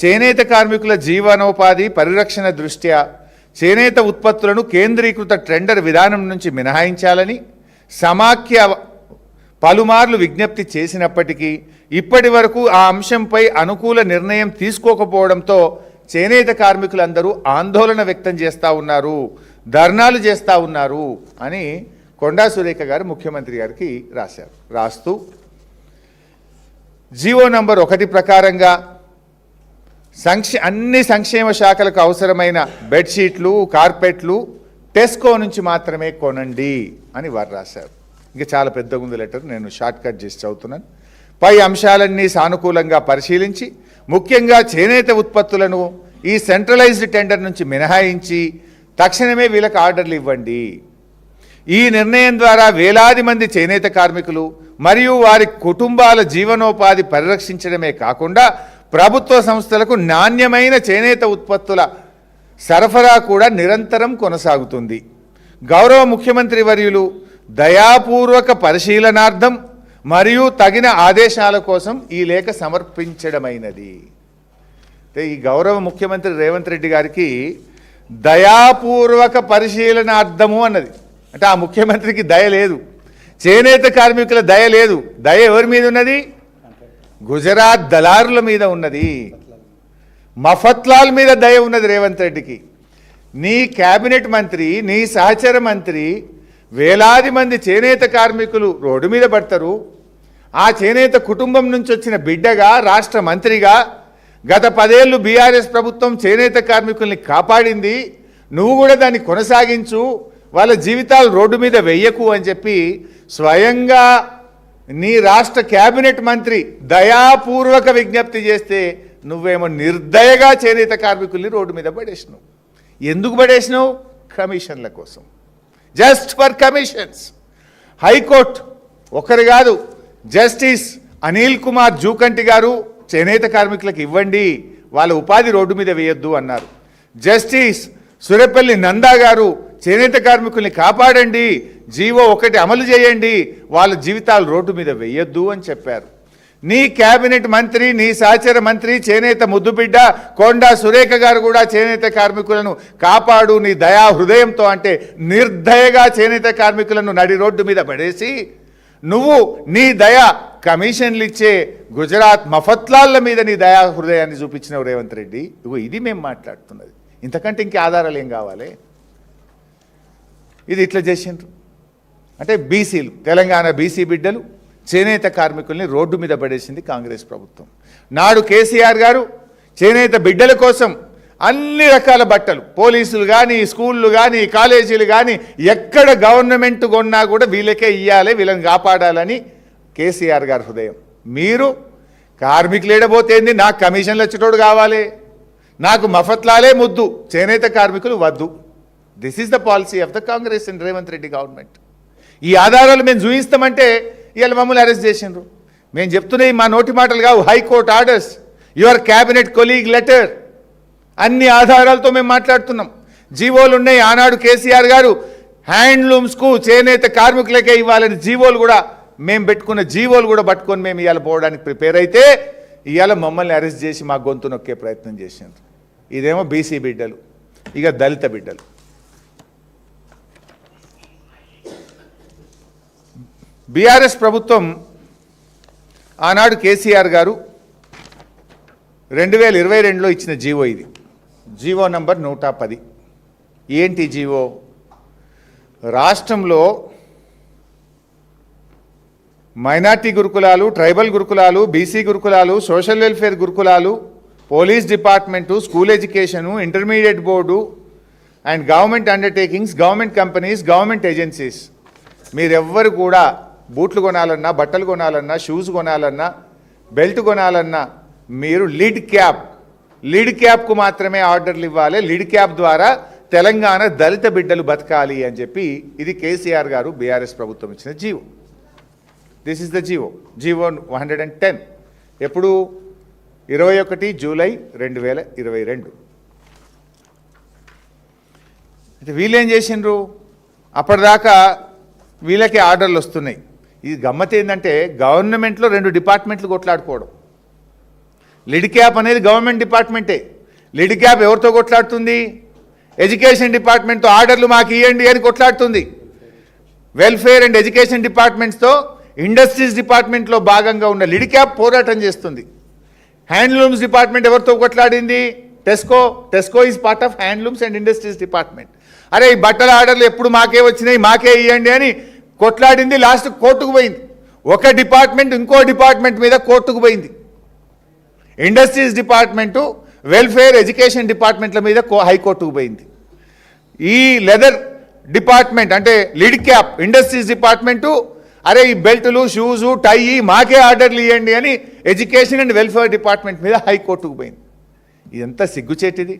చేనేత కార్మికుల జీవనోపాధి పరిరక్షణ దృష్ట్యా చేనేత ఉత్పత్తులను కేంద్రీకృత టెండర్ విధానం నుంచి మినహాయించాలని సమాఖ్య పలుమార్లు విజ్ఞప్తి చేసినప్పటికీ ఇప్పటి వరకు ఆ అంశంపై అనుకూల నిర్ణయం తీసుకోకపోవడంతో చేనేత కార్మికులందరూ ఆందోళన వ్యక్తం చేస్తూ ఉన్నారు, ధర్నాలు చేస్తూ ఉన్నారు అని కొండా సురేఖ గారు ముఖ్యమంత్రి గారికి రాశారు. రాస్తూ జీవో నంబర్ 1 ప్రకారంగా అన్ని సంక్షేమ శాఖలకు అవసరమైన బెడ్షీట్లు, కార్పెట్లు టెస్కో నుంచి మాత్రమే కొనండి అని వారు రాశారు. ఇంకా చాలా పెద్దగా ఉంది లెటర్, నేను షార్ట్ కట్ చేసి చదువుతున్నాను. పై అంశాలన్నీ సానుకూలంగా పరిశీలించి ముఖ్యంగా చేనేత ఉత్పత్తులను ఈ సెంట్రలైజ్డ్ టెండర్ నుంచి మినహాయించి తక్షణమే వీళ్ళకి ఆర్డర్లు ఇవ్వండి. ఈ నిర్ణయం ద్వారా వేలాది మంది చేనేత కార్మికులు మరియు వారి కుటుంబాల జీవనోపాధి పరిరక్షించడమే కాకుండా ప్రభుత్వ సంస్థలకు నాణ్యమైన చేనేత ఉత్పత్తుల సరఫరా కూడా నిరంతరం కొనసాగుతుంది. గౌరవ ముఖ్యమంత్రి వర్యులు దయాపూర్వక పరిశీలనార్థం మరియు తగిన ఆదేశాల కోసం ఈ లేఖ సమర్పించడమైనది. ఈ గౌరవ ముఖ్యమంత్రి రేవంత్ రెడ్డి గారికి దయాపూర్వక పరిశీలనార్థము అన్నది. అంటే ఆ ముఖ్యమంత్రికి దయ లేదు, చేనేత కార్మికుల దయ లేదు. దయ ఎవరి మీద ఉన్నది? గుజరాత్ దళారుల మీద ఉన్నది, మఫత్లాల్ మీద దయ ఉన్నది రేవంత్ రెడ్డికి. నీ క్యాబినెట్ మంత్రి, నీ సహచర మంత్రి వేలాది మంది చేనేత కార్మికులు రోడ్డు మీద పడతారు. ఆ చేనేత కుటుంబం నుంచి వచ్చిన బిడ్డగా, రాష్ట్ర మంత్రిగా గత 10 ఏళ్ళు బీఆర్ఎస్ ప్రభుత్వం చేనేత కార్మికుల్ని కాపాడింది. నువ్వు కూడా దాన్ని కొనసాగించు, వాళ్ళ జీవితాలు రోడ్డు మీద వెయ్యకు అని చెప్పి స్వయంగా నీ రాష్ట్ర క్యాబినెట్ మంత్రి దయాపూర్వక విజ్ఞప్తి చేస్తే నువ్వేమో నిర్దయగా చేనేత కార్మికుల్ని రోడ్డు మీద పడేసినావు. ఎందుకు పడేసినావు? కమిషన్ల కోసం, జస్ట్ ఫర్ కమిషన్స్. హైకోర్టు ఒకరు కాదు, జస్టిస్ అనిల్ కుమార్ జూకంటి గారు చేనేత కార్మికులకు ఇవ్వండి, వాళ్ళ ఉపాధి రోడ్డు మీద వేయొద్దు అన్నారు. జస్టిస్ సురేపల్లి నందా గారు చేనేత కార్మికుల్ని కాపాడండి, జీవో 1 అమలు చేయండి, వాళ్ళ జీవితాలు రోడ్డు మీద వేయొద్దు అని చెప్పారు. నీ క్యాబినెట్ మంత్రి, నీ సహచర మంత్రి చేనేత ముద్దుబిడ్డ కొండా సురేఖ గారు కూడా చేనేత కార్మికులను కాపాడు నీ దయా హృదయంతో అంటే నిర్దయగా చేనేత కార్మికులను నడి రోడ్డు మీద పడేసి నువ్వు నీ దయా కమిషన్లు ఇచ్చే గుజరాత్ మఫత్లాల్ల మీద నీ దయా హృదయాన్ని చూపించినవు రేవంత్ రెడ్డి. ఇది మేము మాట్లాడుతున్నది. ఇంతకంటే ఇంకే ఆధారాలు ఏం కావాలి? ఇది ఇట్లా చేసిండ్రు అంటే బీసీలు, తెలంగాణ బీసీ బిడ్డలు చేనేత కార్మికుల్ని రోడ్డు మీద పడేసింది కాంగ్రెస్ ప్రభుత్వం. నాడు కేసీఆర్ గారు చేనేత బిడ్డల కోసం అన్ని రకాల బట్టలు, పోలీసులు కానీ, స్కూళ్ళు కానీ, కాలేజీలు కానీ ఎక్కడ గవర్నమెంట్ కొన్నా కూడా వీళ్ళకే ఇవ్వాలి, వీళ్ళని కాపాడాలని కేసీఆర్ గారి హృదయం. మీరు కార్మికులు ఏడబోతేంది, నాకు కమిషన్లు వచ్చేటోడు కావాలి, నాకు మఫత్లాలే ముద్దు, చేనేత కార్మికులు వద్దు. This is the policy of the Congress and Revanth Reddy government. ఈ ఆధారాలు మేము చూపిస్తామంటే ఇవాళ మమ్మల్ని అరెస్ట్ చేసిండ్రు. మేము చెప్తున్నాయి మా నోటి మాటలు కావు, high court orders, your cabinet colleague letter, అన్ని ఆధారాలతో మేము మాట్లాడుతున్నాం. జీవోలు ఉన్నాయి. ఆనాడు కేసీఆర్ గారు హ్యాండ్లూమ్స్కు చేనేత కార్మికులకే ఇవ్వాలని జీవోలు కూడా మేము పెట్టుకున్న జీవోలు కూడా పట్టుకొని మేము ఇవాళ పోవడానికి ప్రిపేర్ అయితే ఇవాళ మమ్మల్ని అరెస్ట్ చేసి మా గొంతు నొక్కే ప్రయత్నం చేసిండ్రు. ఇదేమో బీసీ బిడ్డలు, ఇక దళిత బిడ్డలు. బీఆర్ఎస్ ప్రభుత్వం ఆనాడు కేసీఆర్ గారు 2022లో ఇచ్చిన జీవో ఇది, జీవో నంబర్ 110. ఏంటి జీవో? రాష్ట్రంలో మైనార్టీ గురుకులాలు, ట్రైబల్ గురుకులాలు, బీసీ గురుకులాలు, సోషల్ వెల్ఫేర్ గురుకులాలు, police department, school education, intermediate board and government undertakings, government companies, government agencies, మీరెవ్వరు కూడా బూట్లు కొనాలన్నా, బట్టలు కొనాలన్నా, షూస్ కొనాలన్నా, బెల్ట్ కొనాలన్నా మీరు లిడ్ క్యాప్కు మాత్రమే ఆర్డర్లు ఇవ్వాలి. లిడ్ క్యాప్ ద్వారా తెలంగాణ దళిత బిడ్డలు బతకాలి అని చెప్పి ఇది కేసీఆర్ గారు బీఆర్ఎస్ ప్రభుత్వం ఇచ్చిన GO. This is the GO, GO 110. ఎప్పుడు? 21 జూలై 2022. అయితే వీళ్ళేం చేసిండ్రు? అప్పటిదాకా వీళ్ళకి ఆర్డర్లు వస్తున్నాయి. ఇది గమ్మత్ ఏంటంటే గవర్నమెంట్లో 2 డిపార్ట్మెంట్లు కొట్లాడుకోవడం. లిడ్ క్యాప్ అనేది గవర్నమెంట్ డిపార్ట్మెంటే. లిడ్ క్యాప్ ఎవరితో కొట్లాడుతుంది? ఎడ్యుకేషన్ డిపార్ట్మెంట్తో ఆర్డర్లు మాకు ఇవ్వండి అని కొట్లాడుతుంది. వెల్ఫేర్ అండ్ ఎడ్యుకేషన్ డిపార్ట్మెంట్స్తో ఇండస్ట్రీస్ డిపార్ట్మెంట్లో భాగంగా ఉన్న లిడ్ క్యాప్ పోరాటం చేస్తుంది. హ్యాండ్లూమ్స్ డిపార్ట్మెంట్ ఎవరితో కొట్లాడింది? TESCO is part of handlooms and industries department. అరే ఈ బట్టల ఆర్డర్లు ఎప్పుడు మాకే వచ్చినాయి, మాకే ఇవ్వండి అని కొట్లాడింది. లాస్ట్ కోర్టుకు పోయింది. ఒక డిపార్ట్మెంట్ ఇంకో డిపార్ట్మెంట్ మీద కోర్టుకు పోయింది. ఇండస్ట్రీస్ డిపార్ట్మెంటు, వెల్ఫేర్, ఎడ్యుకేషన్ డిపార్ట్మెంట్ల మీద హైకోర్టుకు పోయింది. ఈ లెదర్ డిపార్ట్మెంట్ అంటే లిడ్ క్యాప్ ఇండస్ట్రీస్ డిపార్ట్మెంటు అరే ఈ బెల్టులు, షూజు, టై మాకే ఆర్డర్లు ఇవ్వండి అని ఎడ్యుకేషన్ అండ్ వెల్ఫేర్ డిపార్ట్మెంట్ మీద హైకోర్టుకు పోయింది. ఇదంతా సిగ్గుచేటిది.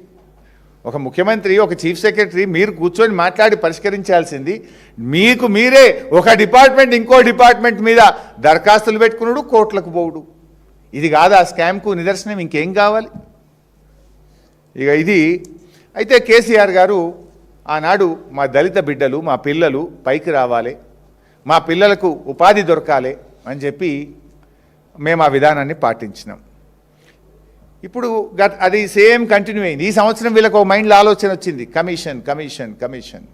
ఒక ముఖ్యమంత్రి, ఒక చీఫ్ సెక్రటరీ మీరు కూర్చొని మాట్లాడి పరిష్కరించాల్సింది మీకు మీరే ఒక డిపార్ట్మెంట్ ఇంకో డిపార్ట్మెంట్ మీద దరఖాస్తులు పెట్టుకున్నాడు, కోర్టులకు పోవుడు. ఇది కాదు ఆ స్కామ్కు నిదర్శనం. ఇంకేం కావాలి? ఇక ఇది అయితే కేసీఆర్ గారు ఆనాడు మా దళిత బిడ్డలు మా పిల్లలు పైకి రావాలి, మా పిల్లలకు ఉపాధి దొరకాలి అని చెప్పి మేము ఆ విధానాన్ని పాటించినాం. ఇప్పుడు అది సేమ్ కంటిన్యూ అయింది. ఈ సంవత్సరం వీళ్ళకి ఒక మైండ్లో ఆలోచన వచ్చింది, కమిషన్ కమిషన్ కమిషన్.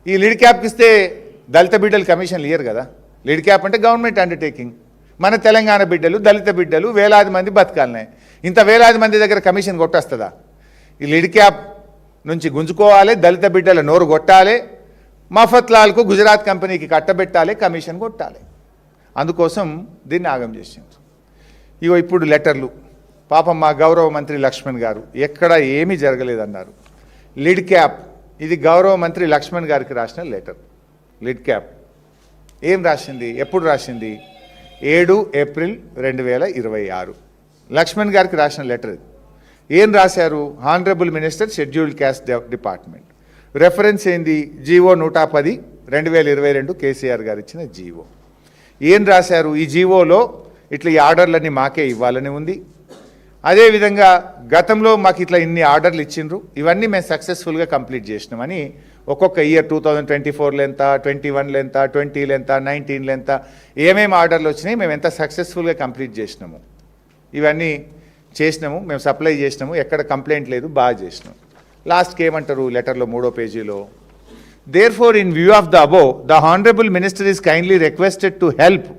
ఈ లిడ్ క్యాప్కి ఇస్తే దళిత బిడ్డలు కమిషన్లు ఇయ్యరు కదా. లిడ్ క్యాప్ అంటే గవర్నమెంట్ అండర్టేకింగ్. మన తెలంగాణ బిడ్డలు దళిత బిడ్డలు వేలాది మంది బతకాలనే, ఇంత వేలాది మంది దగ్గర కమిషన్ కొట్టేస్తుందా? ఈ లిడ్ క్యాప్ నుంచి గుంజుకోవాలి, దళిత బిడ్డల నోరు కొట్టాలి, మఫత్లాల్కు గుజరాత్ కంపెనీకి కట్టబెట్టాలి, కమిషన్ కొట్టాలి. అందుకోసం దీన్ని ఆగం చేసింది. ఇగో ఇప్పుడు లెటర్లు, పాపం మా గౌరవ మంత్రి లక్ష్మణ్ గారు ఎక్కడ ఏమీ జరగలేదన్నారు. లిడ్ క్యాప్ ఇది గౌరవ మంత్రి లక్ష్మణ్ గారికి రాసిన లెటర్. లిడ్ క్యాప్ ఏం రాసింది, ఎప్పుడు రాసింది? 7 ఏప్రిల్ 2026 లక్ష్మణ్ గారికి రాసిన లెటర్ ఇది. ఏం రాశారు? Honourable minister scheduled caste department. Reference ఏంది? జీవో 110 2022 కేసీఆర్ గారు ఇచ్చిన జీవో. ఏం రాశారు? ఈ జీవోలో ఇట్లా ఈ ఆర్డర్లన్నీ మాకే ఇవ్వాలని ఉంది. అదేవిధంగా గతంలో మాకు ఇట్లా ఇన్ని ఆర్డర్లు ఇచ్చిండ్రు, ఇవన్నీ మేము సక్సెస్ఫుల్గా కంప్లీట్ చేసినామని ఒక్కొక్క ఇయర్ 2024లో ఎంత, 21లో ఎంత, 20లో ఎంత, 19లో ఎంత, ఏమేమి ఆర్డర్లు వచ్చినాయి, మేము ఎంత సక్సెస్ఫుల్గా కంప్లీట్ చేసినాము, ఇవన్నీ చేసినాము, మేము సప్లై చేసినాము, ఎక్కడ కంప్లైంట్ లేదు, బాగా చేసినాము. లాస్ట్కి ఏమంటారు లెటర్లో 3వ పేజీలో? Therefore in view of the above the honourable minister is kindly requested to help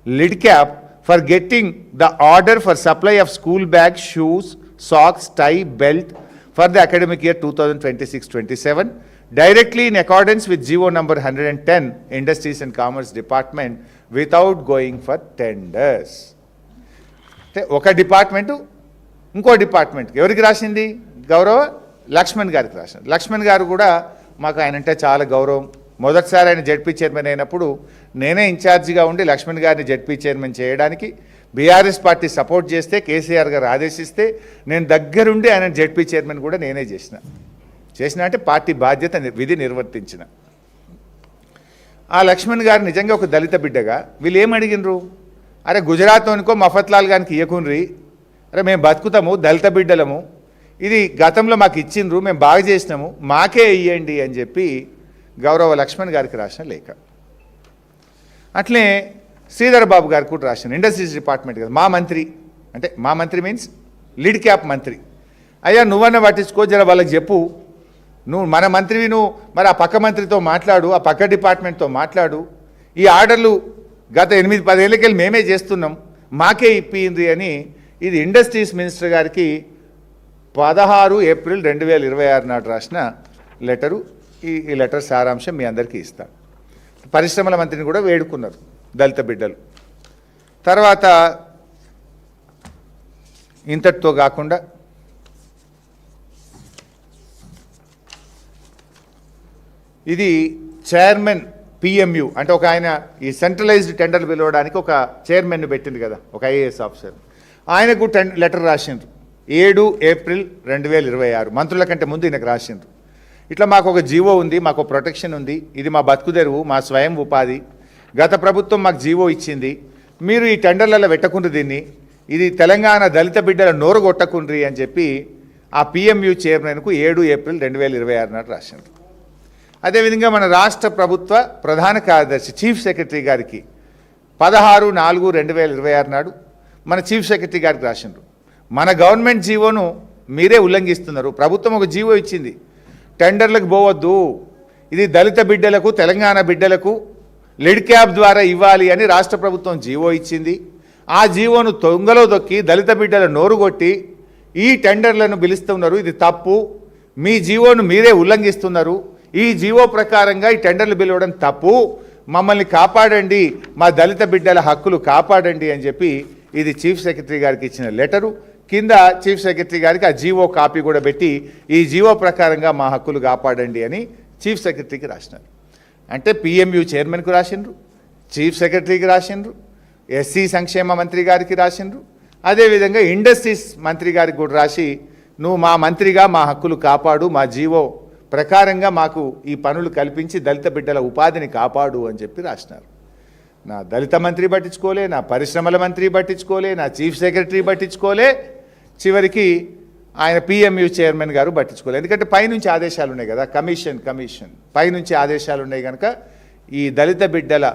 lid cap for getting the order for supply of school bags, shoes, socks, tie, belt for the academic year 2026-27 directly in accordance with GO number 110 Industries and Commerce Department without going for tenders. ఒక department ఇంకో డిపార్ట్మెంట్కి ఎవరికి రాసింది? గౌరవ లక్ష్మణ్ గారికి రాసింది. లక్ష్మణ్ గారు కూడా మాకు ఆయన అంటే చాలా గౌరవం. మొదటిసారి ఆయన జడ్పీ చైర్మన్ అయినప్పుడు నేనే ఇన్ఛార్జిగా ఉండి లక్ష్మణ్ గారిని జడ్పీ చైర్మన్ చేయడానికి బీఆర్ఎస్ పార్టీ సపోర్ట్ చేస్తే, కేసీఆర్ గారు ఆదేశిస్తే నేను దగ్గరుండి ఆయన జడ్పీ చైర్మన్ కూడా నేనే చేసిన అంటే పార్టీ బాధ్యత విధి నిర్వర్తించిన. ఆ లక్ష్మణ్ గారు నిజంగా ఒక దళిత బిడ్డగా వీళ్ళు ఏమడిగినరు? అరే గుజరాత్లోనికో మఫత్లాల్ గారికి ఇయ్యకుండ్రి, అరే మేము బతుకుతాము, దళిత బిడ్డలము, ఇది గతంలో మాకు ఇచ్చిండ్రు, మేము బాగా చేసినాము, మాకే ఇయ్యండి అని చెప్పి గౌరవ లక్ష్మణ్ గారికి రాసిన లేఖ. అట్లే శ్రీధర్ బాబు గారికి కూడా రాసిన, ఇండస్ట్రీస్ డిపార్ట్మెంట్ కదా, మా మంత్రి అంటే మా మంత్రి మీన్స్ లిడ్ క్యాప్ మంత్రి. అయ్యా నువ్వన్నా పట్టించుకో, జర వాళ్ళకి చెప్పు, నువ్వు మన మంత్రివి, నువ్వు మరి ఆ పక్క మంత్రితో మాట్లాడు, ఆ పక్క డిపార్ట్మెంట్తో మాట్లాడు, ఈ ఆర్డర్లు గత 8-10 ఏళ్ళకెళ్ళి మేమే చేస్తున్నాం, మాకే ఇప్పింది అని. ఇది ఇండస్ట్రీస్ మినిస్టర్ గారికి 16 ఏప్రిల్ 2026 నాడు రాసిన లెటరు. ఈ లెటర్ సారాంశం మీ అందరికీ ఇస్తాను. పరిశ్రమల మంత్రిని కూడా వేడుకున్నారు దళిత బిడ్డలు. తర్వాత ఇంతటితో కాకుండా ఇది చైర్మన్ పిఎంయు అంటే ఒక ఆయన ఈ సెంట్రలైజ్డ్ టెండర్లు పిలవడానికి ఒక చైర్మన్ పెట్టింది కదా, ఒక ఐఏఎస్ ఆఫీసర్, ఆయనకు లెటర్ రాసిండ్రు 7 ఏప్రిల్ 2026 మంత్రుల కంటే ముందు ఈయనకు రాసిండ్రు. ఇట్లా మాకు ఒక జీవో ఉంది, మాకు ప్రొటెక్షన్ ఉంది, ఇది మా బతుకుదెరువు, మా స్వయం ఉపాధి, గత ప్రభుత్వం మాకు జీవో ఇచ్చింది, మీరు ఈ టెండర్లలో పెట్టకుండ్రి దీన్ని, ఇది తెలంగాణ దళిత బిడ్డల నోరు కొట్టకుండ్రి అని చెప్పి ఆ పిఎంయు చైర్మన్కు 7 ఏప్రిల్ 2026 నాడు రాసిండ్రు. అదేవిధంగా మన రాష్ట్ర ప్రభుత్వ ప్రధాన కార్యదర్శి చీఫ్ సెక్రటరీ గారికి 16/4/2026 నాడు మన చీఫ్ సెక్రటరీ గారికి రాసిండ్రు, మన గవర్నమెంట్ జీవోను మీరే ఉల్లంఘిస్తున్నారు, ప్రభుత్వం ఒక జీవో ఇచ్చింది, టెండర్లకు పోవద్దు, ఇది దళిత బిడ్డలకు తెలంగాణ బిడ్డలకు లిడ్ క్యాప్ ద్వారా ఇవ్వాలి అని రాష్ట్ర ప్రభుత్వం జీవో ఇచ్చింది. ఆ జీవోను తొంగలో దొక్కి దళిత బిడ్డల నోరు కొట్టి ఈ టెండర్లను పిలుస్తున్నారు, ఇది తప్పు, మీ జీవోను మీరే ఉల్లంఘిస్తున్నారు, ఈ జీవో ప్రకారంగా ఈ టెండర్లు పిలవడం తప్పు, మమ్మల్ని కాపాడండి, మా దళిత బిడ్డల హక్కులు కాపాడండి అని చెప్పి ఇది చీఫ్ సెక్రటరీ గారికి ఇచ్చిన లెటరు. కింద చీఫ్ సెక్రటరీ గారికి ఆ జీవో కాపీ కూడా పెట్టి ఈ జీవో ప్రకారంగా మా హక్కులు కాపాడండి అని చీఫ్ సెక్రటరీకి రాసినారు. అంటే పిఎంయు చైర్మన్కు రాసిండ్రు, చీఫ్ సెక్రటరీకి రాసిండ్రు, ఎస్సీ సంక్షేమ మంత్రి గారికి రాసిండ్రు, అదేవిధంగా ఇండస్ట్రీస్ మంత్రి గారికి కూడా రాసి నువ్వు మా మంత్రిగా మా హక్కులు కాపాడు, మా జీవో ప్రకారంగా మాకు ఈ పనులు కల్పించి దళిత బిడ్డల ఉపాధిని కాపాడు అని చెప్పి రాసినారు. నా దళిత మంత్రి పట్టించుకోలే, నా పరిశ్రమల మంత్రి పట్టించుకోలే, నా చీఫ్ సెక్రటరీ పట్టించుకోలే, చివరికి ఆయన పిఎంయు చైర్మన్ గారు పట్టించుకోలేదు. ఎందుకంటే పైనుంచి ఆదేశాలు ఉన్నాయి కదా, కమిషన్ పైనుంచి ఆదేశాలు ఉన్నాయి కనుక ఈ దళిత బిడ్డల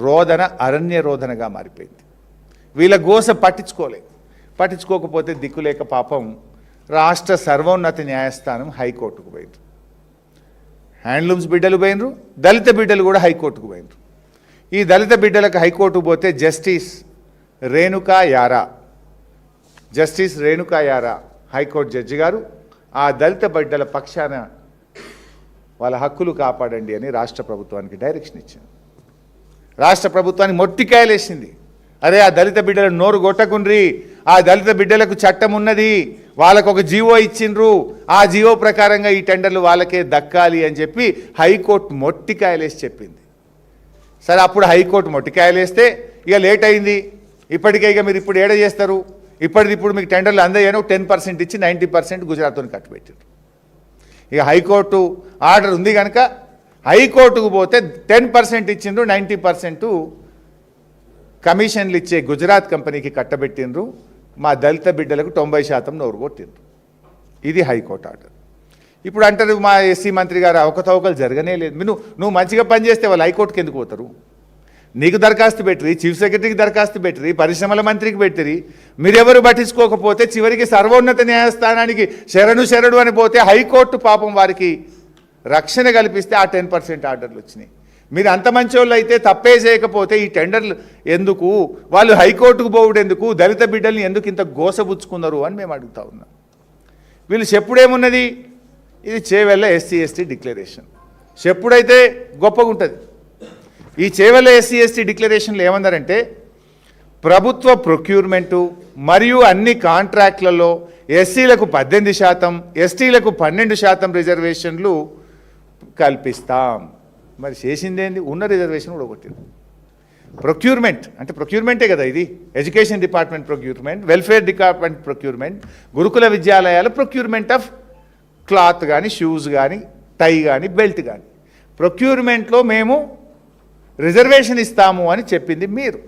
రోదన అరణ్య రోదనగా మారిపోయింది. వీళ్ళ గోస పట్టించుకోకపోతే దిక్కులేక పాపం రాష్ట్ర సర్వోన్నత న్యాయస్థానం హైకోర్టుకు పోయినరు. హ్యాండ్లూమ్స్ బిడ్డలు పోయినరు, దళిత బిడ్డలు కూడా హైకోర్టుకు పోయినరు. ఈ దళిత బిడ్డలకు హైకోర్టుకు పోతే జస్టిస్ రేణుకా యారా హైకోర్టు జడ్జి గారు ఆ దళిత బిడ్డల పక్షాన వాళ్ళ హక్కులు కాపాడండి అని రాష్ట్ర ప్రభుత్వానికి డైరెక్షన్ ఇచ్చింది. రాష్ట్ర ప్రభుత్వానికి మొట్టికాయలేసింది. అరే ఆ దళిత బిడ్డలను నోరు కొట్టకుండ్రి, ఆ దళిత బిడ్డలకు చట్టం ఉన్నది, వాళ్ళకు ఒక జీవో ఇచ్చిండ్రు, ఆ జీవో ప్రకారంగా ఈ టెండర్లు వాళ్ళకే దక్కాలి అని చెప్పి హైకోర్టు మొట్టికాయలేసి చెప్పింది. సరే అప్పుడు హైకోర్టు మొట్టికాయలేస్తే ఇక లేట్ అయింది, ఇప్పటికే ఇక మీరు ఇప్పుడు ఏడ చేస్తారు, ఇప్పుడు మీకు టెండర్లు అందయ్యాను 10% ఇచ్చి 90% గుజరాత్తో కట్టుబెట్టారు. ఇక హైకోర్టు ఆర్డర్ ఉంది కనుక హైకోర్టుకు పోతే 10% ఇచ్చిండ్రు, 90% కమిషన్లు ఇచ్చే గుజరాత్ కంపెనీకి కట్టబెట్టిండ్రు. మా దళిత బిడ్డలకు 90% నోరు కొట్టిండ్రు. ఇది హైకోర్టు ఆర్డర్. ఇప్పుడు అంటారు మా ఎస్సీ మంత్రి గారు అవకతవకలు జరగనే లేదు. నువ్వు మంచిగా పనిచేస్తే వాళ్ళు హైకోర్టుకి ఎందుకు పోతారు? నీకు దరఖాస్తు పెట్టిరి, చీఫ్ సెక్రటరీకి దరఖాస్తు పెట్టిరి, పరిశ్రమల మంత్రికి పెట్టిరి, మీరెవరు పట్టించుకోకపోతే చివరికి సర్వోన్నత న్యాయస్థానానికి శరణు అని పోతే హైకోర్టు పాపం వారికి రక్షణ కల్పిస్తే ఆ 10% ఆర్డర్లు వచ్చినాయి. మీరు అంత మంచోళ్ళు అయితే తప్పే చేయకపోతే ఈ టెండర్లు ఎందుకు, వాళ్ళు హైకోర్టుకు పోవడం ఎందుకు, దళిత బిడ్డల్ని ఎందుకు ఇంత గోసబుచ్చుకున్నారు అని మేము అడుగుతా ఉన్నాం. వీళ్ళు చెప్పుడేమున్నది, ఇది చేవెళ్ళ ఎస్సీ ఎస్టీ డిక్లరేషన్ చెప్పుడైతే గొప్పగా ఉంటుంది. ఈ చేవెళ్ళ ఎస్సీ ఎస్టీ డిక్లరేషన్లు ఏమన్నారంటే ప్రభుత్వ ప్రొక్యూర్మెంటు మరియు అన్ని కాంట్రాక్ట్లలో ఎస్సీలకు 18%, ఎస్టీలకు 12% రిజర్వేషన్లు కల్పిస్తాం. మరి చేసిందేంది, ఉన్న రిజర్వేషన్ కూడా కొట్టింది. ప్రొక్యూర్మెంట్ అంటే ప్రొక్యూర్మెంటే కదా ఇది, education department procurement, welfare department procurement, గురుకుల విద్యాలయాల ప్రొక్యూర్మెంట్ ఆఫ్ క్లాత్ కానీ, షూస్ కానీ, టై కానీ, బెల్ట్ కానీ, ప్రొక్యూర్మెంట్లో మేము రిజర్వేషన్ ఇస్తాము అని చెప్పింది మీరు.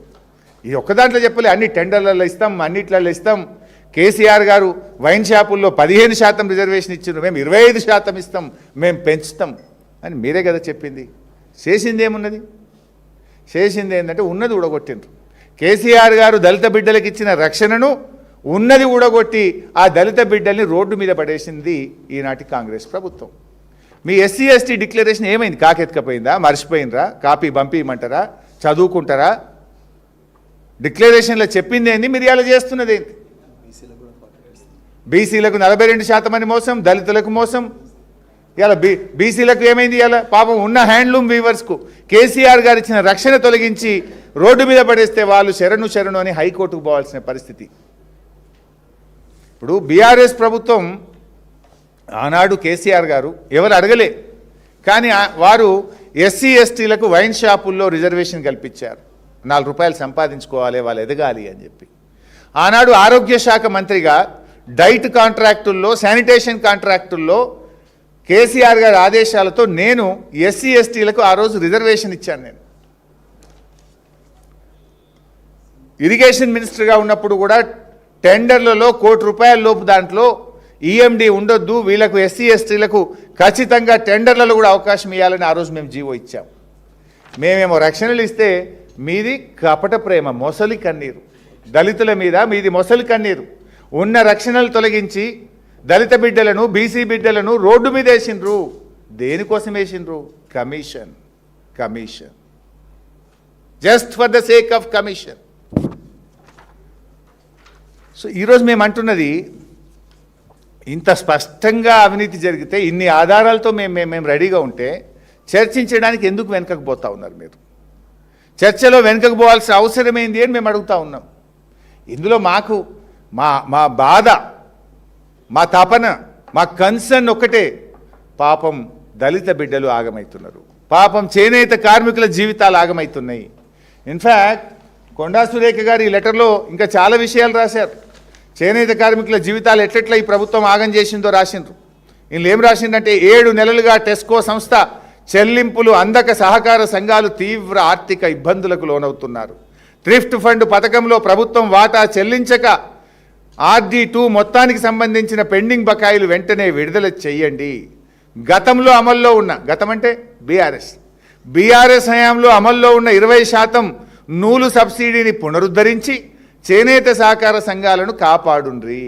ఇది ఒక్క దాంట్లో చెప్పలే, అన్ని టెండర్లలో ఇస్తాం, అన్నిట్లలో ఇస్తాం. కేసీఆర్ గారు వైన్ షాపుల్లో 15% రిజర్వేషన్ ఇచ్చిండ్రు, మేము 25% ఇస్తాం, మేము పెంచుతాం అని మీరే కదా చెప్పింది. చేసింది ఏమున్నది? చేసింది ఏంటంటే ఉన్నది ఊడగొట్టిండ్రు. కేసీఆర్ గారు దళిత బిడ్డలకు ఇచ్చిన రక్షణను ఉన్నది ఊడగొట్టి ఆ దళిత బిడ్డల్ని రోడ్డు మీద పడేసింది ఈనాటి కాంగ్రెస్ ప్రభుత్వం. మీ ఎస్సీ ఎస్టీ డిక్లరేషన్ ఏమైంది? కాకెత్తుకపోయిందా, మర్చిపోయినరా, కాపీ పంపిమంటారా, చదువుకుంటారా? డిక్లరేషన్లో చెప్పింది ఏంది, మీరు ఇలా చేస్తున్నది ఏంటి? బీసీలకు 42% అని మోసం, దళితులకు మోసం. ఇలా బీసీలకు ఏమైంది? ఇలా పాపం ఉన్న హ్యాండ్లూమ్ వీవర్స్కు కేసీఆర్ గారు ఇచ్చిన రక్షణ తొలగించి రోడ్డు మీద పడేస్తే వాళ్ళు శరణు అని హైకోర్టుకు పోవాల్సిన పరిస్థితి. ఇప్పుడు బీఆర్ఎస్ ప్రభుత్వం ఆనాడు కేసీఆర్ గారు ఎవరు అడగలే, కానీ వారు ఎస్సీ ఎస్టీలకు వైన్ షాపుల్లో రిజర్వేషన్ కల్పించారు. 4 రూపాయలు సంపాదించుకోవాలి, వాళ్ళు ఎదగాలి అని చెప్పి. ఆనాడు ఆరోగ్య శాఖ మంత్రిగా డైట్ కాంట్రాక్టుల్లో, శానిటేషన్ కాంట్రాక్టుల్లో కేసీఆర్ గారి ఆదేశాలతో నేను ఎస్సీ ఎస్టీలకు ఆ రోజు రిజర్వేషన్ ఇచ్చాను. నేను ఇరిగేషన్ మినిస్టర్గా ఉన్నప్పుడు కూడా టెండర్లలో ₹1,00,00,000 లోపు దాంట్లో ఈఎండి ఉండొద్దు, వీళ్ళకు ఎస్సీ ఎస్టీలకు ఖచ్చితంగా టెండర్లలో కూడా అవకాశం ఇవ్వాలని ఆ రోజు మేము జీవో ఇచ్చాం. మేమేమో రక్షణలు ఇస్తే మీది కపట ప్రేమ, మొసలి కన్నీరు. దళితుల మీద మీది మొసలి కన్నీరు. ఉన్న రక్షణలు తొలగించి దళిత బిడ్డలను, బీసీ బిడ్డలను రోడ్డు మీద వేసిండ్రు. దేనికోసం వేసిండ్రు? Commission, just for the sake of commission. So ఈరోజు మేము అంటున్నది, ఇంత స్పష్టంగా అవినీతి జరిగితే, ఇన్ని ఆధారాలతో మేము రెడీగా ఉంటే చర్చించడానికి ఎందుకు వెనుకకు పోతా ఉన్నారు మీరు? చర్చలో వెనుకకు పోవాల్సిన అవసరం ఏంది అని మేము అడుగుతా ఉన్నాం. ఇందులో మాకు మా బాధ, మా తపన, మా కన్సర్న్ ఒక్కటే, పాపం దళిత బిడ్డలు ఆగమవుతున్నారు, పాపం చేనేత కార్మికుల జీవితాలు ఆగమవుతున్నాయి. ఇన్ఫ్యాక్ట్ కొండా సురేఖ గారు ఈ లెటర్లో ఇంకా చాలా విషయాలు రాశారు. చేనేత కార్మికుల జీవితాలు ఎట్లెట్లా ఈ ప్రభుత్వం ఆగం చేసిందో రాసిండ్రు. వీళ్ళు ఏం రాసిందంటే 7 నెలలుగా టెస్కో సంస్థ చెల్లింపులు అందక సహకార సంఘాలు తీవ్ర ఆర్థిక ఇబ్బందులకు లోనవుతున్నారు. థ్రిఫ్ట్ ఫండ్ పథకంలో ప్రభుత్వం వాటా చెల్లించక RD2 మొత్తానికి సంబంధించిన పెండింగ్ బకాయిలు వెంటనే విడుదల చేయండి. గతంలో అమల్లో ఉన్న, గతం అంటే బీఆర్ఎస్ హయాంలో అమల్లో ఉన్న 20% నూలు సబ్సిడీని పునరుద్ధరించి చేనేత సహకార సంఘాలను కాపాడుండ్రి.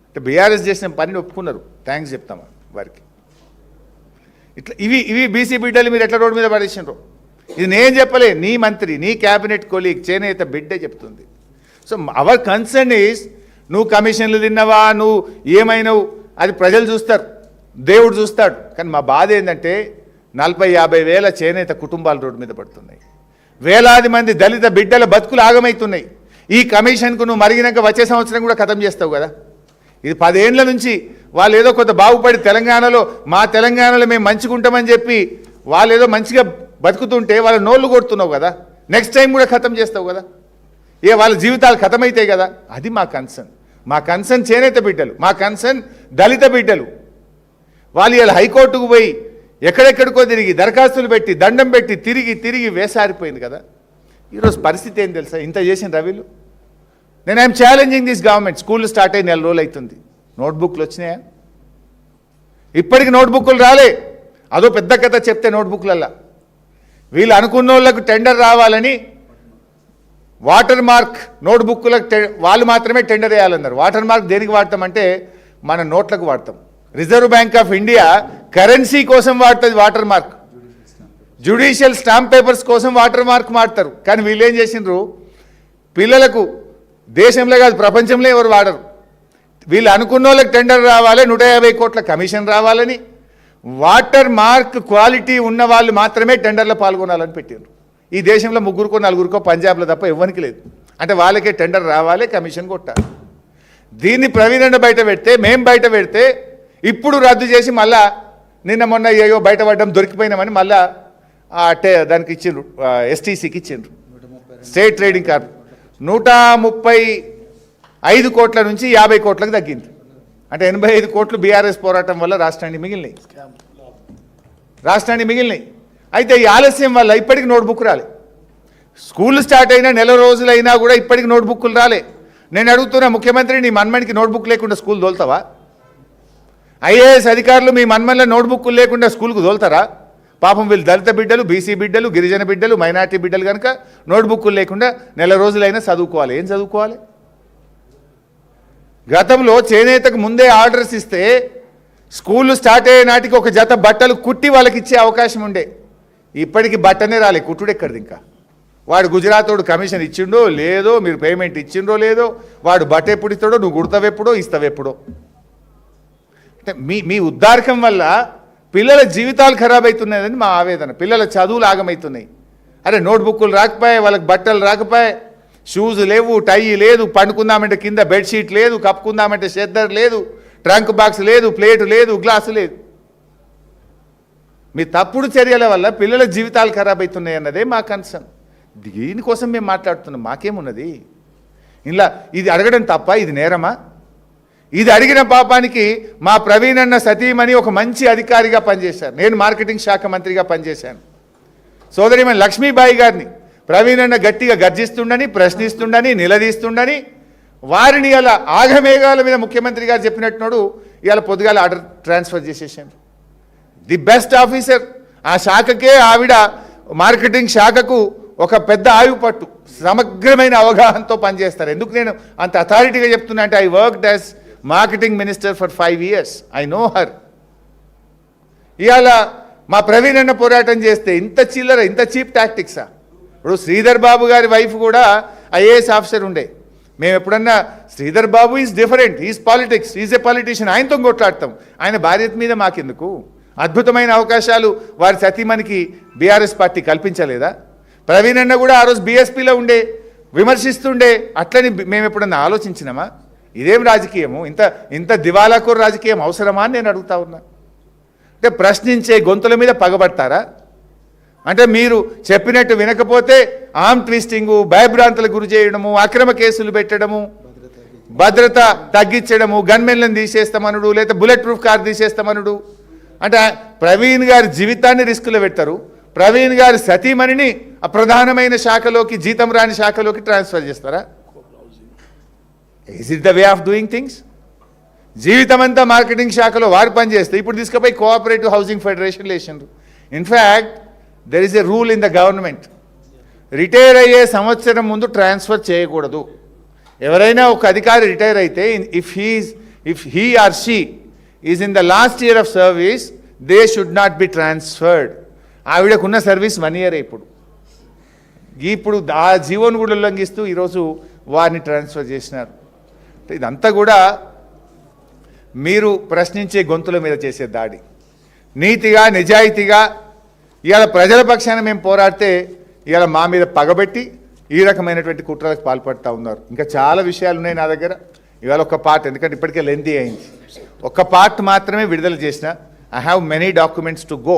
అంటే బీఆర్ఎస్ చేసిన పనిని ఒప్పుకున్నారు, థ్యాంక్స్ చెప్తాం వారికి. ఇట్లా ఇవి బీసీ బిడ్డలు మీరు ఎట్లా రోడ్డు మీద పడేసినారు? ఇది నేను చెప్పలే, నీ మంత్రి, నీ క్యాబినెట్ కొలీగ్ చేనేత బిడ్డే చెప్తుంది. సో అవర్ కన్సర్న్ ఈజ్, నువ్వు కమిషన్లు తిన్నవా, నువ్వు ఏమైనావు, అది ప్రజలు చూస్తారు, దేవుడు చూస్తాడు. కానీ మా బాధ ఏంటంటే 40-50 వేల చేనేత కుటుంబాలు రోడ్డు మీద పడుతున్నాయి. వేలాది మంది దళిత బిడ్డల బతుకులు ఆగమవుతున్నాయి. ఈ కమిషన్కు నువ్వు మరిగినాక వచ్చే సంవత్సరం కూడా ఖతం చేస్తావు కదా. ఇది 10 ఏండ్ల నుంచి వాళ్ళు ఏదో కొంత బాగుపడి తెలంగాణలో, మా తెలంగాణలో మేము మంచిగుంటామని చెప్పి వాళ్ళు ఏదో మంచిగా బతుకుతుంటే వాళ్ళ నోళ్ళు కొడుతున్నావు కదా. నెక్స్ట్ టైం కూడా ఖతం చేస్తావు కదా. వాళ్ళ జీవితాలు ఖతమవుతాయి కదా. అది మా కన్సర్న్. మా కన్సర్న్ చేనేత బిడ్డలు, మా కన్సర్న్ దళిత బిడ్డలు. వాళ్ళు ఇలా హైకోర్టుకు పోయి ఎక్కడెక్కడికో తిరిగి దరఖాస్తులు పెట్టి దండం పెట్టి తిరిగి వేసారిపోయింది కదా. ఈరోజు పరిస్థితి ఏం తెలుసా? ఇంత చేసిన రవిలు. నేను ఐఎమ్ ఛాలెంజింగ్ దిస్ గవర్నమెంట్. స్కూళ్ళు స్టార్ట్ అయ్యి 4 రోజులు అవుతుంది, నోట్బుక్లు వచ్చినాయా? ఇప్పటికి నోట్బుక్లు రాలే. అదో పెద్ద కథ చెప్తే నోట్బుక్లల్లా. వీళ్ళు అనుకున్న వాళ్ళకు టెండర్ రావాలని వాటర్ మార్క్ నోట్బుక్లకు వాళ్ళు మాత్రమే టెండర్ వేయాలన్నారు. వాటర్ మార్క్ దేనికి వాడతామంటే మన నోట్లకు వాడతాం. Reserve bank of India currency కోసం వాడుతుంది water mark. Judicial stamp papers కోసం వాటర్ మార్క్ వాడతారు. కానీ వీళ్ళు ఏం చేసిండ్రు, పిల్లలకు దేశంలో కాదు ప్రపంచంలో ఎవరు వాడరు. వీళ్ళు అనుకున్న వాళ్ళకి టెండర్ రావాలి, 150 కోట్ల కమిషన్ రావాలని, వాటర్ మార్క్ క్వాలిటీ ఉన్న వాళ్ళు మాత్రమే టెండర్లో పాల్గొనాలని పెట్టారు. ఈ దేశంలో 3కో 4కో పంజాబ్లో తప్ప ఎవరికి లేదు. అంటే వాళ్ళకే టెండర్ రావాలి, కమిషన్ కొట్టాలి. దీన్ని ప్రవీణ్ బయట పెడితే, మేము బయట పెడితే, ఇప్పుడు రద్దు చేసి మళ్ళా నిన్న మొన్న ఏయో బయటపడడం దొరికిపోయినామని మళ్ళా దానికి ఇచ్చిండ్రు, STCకి ఇచ్చిండ్రు, స్టేట్ ట్రేడింగ్ కార్ప్. 135 కోట్ల నుంచి 50 కోట్లకు తగ్గింది. అంటే 85 కోట్లు బీఆర్ఎస్ పోరాటం వల్ల రాష్ట్రానికి మిగిలినాయి. అయితే ఈ ఆలస్యం వల్ల ఇప్పటికి నోట్బుక్ రాలే. స్కూల్ స్టార్ట్ అయినా నెల రోజులైనా కూడా ఇప్పటికి నోట్బుక్లు రాలే. నేను అడుగుతున్నా ముఖ్యమంత్రి, నీ మన్మనికి నోట్బుక్ లేకుండా స్కూల్ దోల్తావా? IAS అధికారులు మీ మన్మన్లో నోట్బుక్లు లేకుండా స్కూల్కు దోల్తారా? పాపం వీళ్ళు దళిత బిడ్డలు, బీసీ బిడ్డలు, గిరిజన బిడ్డలు, మైనార్టీ బిడ్డలు కనుక నోట్బుక్లు లేకుండా నెల రోజులైనా చదువుకోవాలి. ఏం చదువుకోవాలి? గతంలో చేనేతకు ముందే ఆర్డర్స్ ఇస్తే స్కూళ్ళు స్టార్ట్ అయ్యే నాటికి ఒక జత బట్టలు కుట్టి వాళ్ళకి ఇచ్చే అవకాశం ఉండే. ఇప్పటికి బట్టనే రాలే, కుట్టుడు ఎక్కడిది? ఇంకా వాడు గుజరాతోడు కమిషన్ ఇచ్చిండో లేదో, మీరు పేమెంట్ ఇచ్చిండో లేదో, వాడు బట్ట ఎప్పుడు ఇస్తాడో, నువ్వు కుడతావెప్పుడో ఇస్తావెప్పుడో. అంటే మీ ఉద్దారకం వల్ల పిల్లల జీవితాలు ఖరాబ్ అవుతున్నాయని మా ఆవేదన. పిల్లల చదువులు ఆగమవుతున్నాయి. అరే నోట్బుక్లు రాకపోయాయి, వాళ్ళకి బట్టలు రాకపోయాయి, షూస్ లేవు, టై లేదు, పండుకుందామంటే కింద బెడ్షీట్ లేదు, కప్పుకుందామంటే షెద్దర్ లేదు, ట్రంక్ బాక్స్ లేదు, ప్లేటు లేదు, గ్లాసు లేదు. మీ తప్పుడు చర్యల వల్ల పిల్లల జీవితాలు ఖరాబ్ అవుతున్నాయి అన్నదే మా కన్సర్న్. దీనికోసం మేము మాట్లాడుతున్నాం. మాకేమున్నది ఇలా? ఇది అడగడం తప్ప, ఇది నేరమా? ఇది అడిగిన పాపానికి మా ప్రవీణ్ అన్న సతీమణి ఒక మంచి అధికారిగా పనిచేశారు. నేను మార్కెటింగ్ శాఖ మంత్రిగా పనిచేశాను. సోదరిమణి లక్ష్మీబాయి గారిని ప్రవీణ్ అన్న గట్టిగా గర్జిస్తుండని, ప్రశ్నిస్తుండని, నిలదీస్తుండని, వారిని అలా ఆగమేఘాల మీద ముఖ్యమంత్రి గారు చెప్పినట్టున్నాడు ఇవాళ పొద్దుగాల ఆర్డర్ ట్రాన్స్ఫర్ చేసేసాను. ది బెస్ట్ ఆఫీసర్ ఆ శాఖకే ఆవిడ మార్కెటింగ్ శాఖకు ఒక పెద్ద ఆయువు పట్టు, సమగ్రమైన అవగాహనతో పనిచేస్తారు. ఎందుకు నేను అంత అథారిటీగా చెప్తున్నా అంటే I worked as marketing minister for 5 years. I know her. ఇవాళ మా ప్రవీణ్ అన్న పోరాటం చేస్తే ఇంత చిల్లర, ఇంత చీప్ టాక్టిక్సా? ఇప్పుడు శ్రీధర్ బాబు గారి వైఫ్ కూడా IAS ఆఫీసర్ ఉండే. మేము ఎప్పుడన్నా Sridhar Babu is different, is politics, is a politician, ఆయనతో కొట్లాడతాం. ఆయన భార్య మీద మాకెందుకు? అద్భుతమైన అవకాశాలు వారి సతీమణికి బీఆర్ఎస్ పార్టీ కల్పించలేదా? ప్రవీణ్ అన్న కూడా ఆ రోజు BSPలో ఉండే, విమర్శిస్తుండే. అట్లని మేము ఎప్పుడన్నా ఆలోచించినామా? ఇదేం రాజకీయము? ఇంత దివాలాకోరు రాజకీయం అవసరమా అని నేను అడుగుతా ఉన్నా. అంటే ప్రశ్నించే గొంతుల మీద పగబడతారా? అంటే మీరు చెప్పినట్టు వినకపోతే ఆర్మ్ ట్విస్టింగు, భయభ్రాంతులకు గురి చేయడము, అక్రమ కేసులు పెట్టడము, భద్రత తగ్గించడము, గన్మెన్లను తీసేస్తామనుడు, లేదా బుల్లెట్ ప్రూఫ్ కార్ తీసేస్తామనుడు. అంటే ప్రవీణ్ గారి జీవితాన్ని రిస్కులో పెడతారు. ప్రవీణ్ గారి సతీమణిని అప్రధానమైన శాఖలోకి, జీతం రాని శాఖలోకి ట్రాన్స్ఫర్ చేస్తారా? Is it the way of doing things? జీవితమంతా మార్కెటింగ్ శాఖలో వారు పనిచేస్తే ఇప్పుడు తీసుకుపోయి కోఆపరేటివ్ హౌసింగ్ ఫెడరేషన్లు వేసిండ్రు. In fact there is a rule in the government, retire అయ్యే సంవత్సరం ముందు ట్రాన్స్ఫర్ చేయకూడదు. ఎవరైనా ఒక అధికారి రిటైర్ అయితే if he or she is in the last year of service they should not be transferred. ఆవిడకున్న సర్వీస్ 1 year ఇప్పుడు ఆ జీవోను కూడా ఉల్లంఘిస్తూ ఈరోజు వారిని ట్రాన్స్ఫర్ చేసినారు. ఇదంతా కూడా మీరు ప్రశ్నించే గొంతుల మీద చేసే దాడి. నీతిగా నిజాయితీగా ఇవాళ ప్రజల పక్షాన మేము పోరాడితే ఇవాళ మా మీద పగబెట్టి ఈ రకమైనటువంటి కుట్రలకు పాల్పడుతూ ఉన్నారు. ఇంకా చాలా విషయాలు ఉన్నాయి నా దగ్గర. ఇవాళ ఒక పార్ట్, ఎందుకంటే ఇప్పటికే లెంతీ అయింది, ఒక్క పార్ట్ మాత్రమే విడుదల చేసిన. I have many documents to go.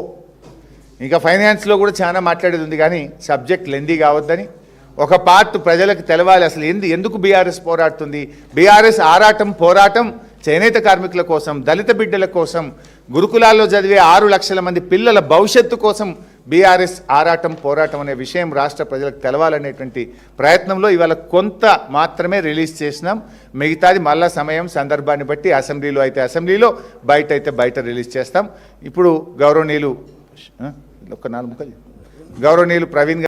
ఇంకా ఫైనాన్స్లో కూడా చాలా మాట్లాడేది ఉంది, కానీ సబ్జెక్ట్ లెందీ కావద్దని ఒక పార్ట్ ప్రజలకు తెలవాలి. అసలు ఎందుకు బీఆర్ఎస్ పోరాడుతుంది? బీఆర్ఎస్ ఆరాటం పోరాటం చేనేత కార్మికుల కోసం, దళిత బిడ్డల కోసం, గురుకులాల్లో చదివే 6 లక్షల మంది పిల్లల భవిష్యత్తు కోసం బీఆర్ఎస్ ఆరాటం పోరాటం అనే విషయం రాష్ట్ర ప్రజలకు తెలవాలనేటువంటి ప్రయత్నంలో ఇవాళ కొంత మాత్రమే రిలీజ్ చేసినాం. మిగతాది మళ్ళా సమయం సందర్భాన్ని బట్టి అసెంబ్లీలో అయితే అసెంబ్లీలో, బయట అయితే బయట రిలీజ్ చేస్తాం. ఇప్పుడు గౌరవనీయులు ప్రవీణ్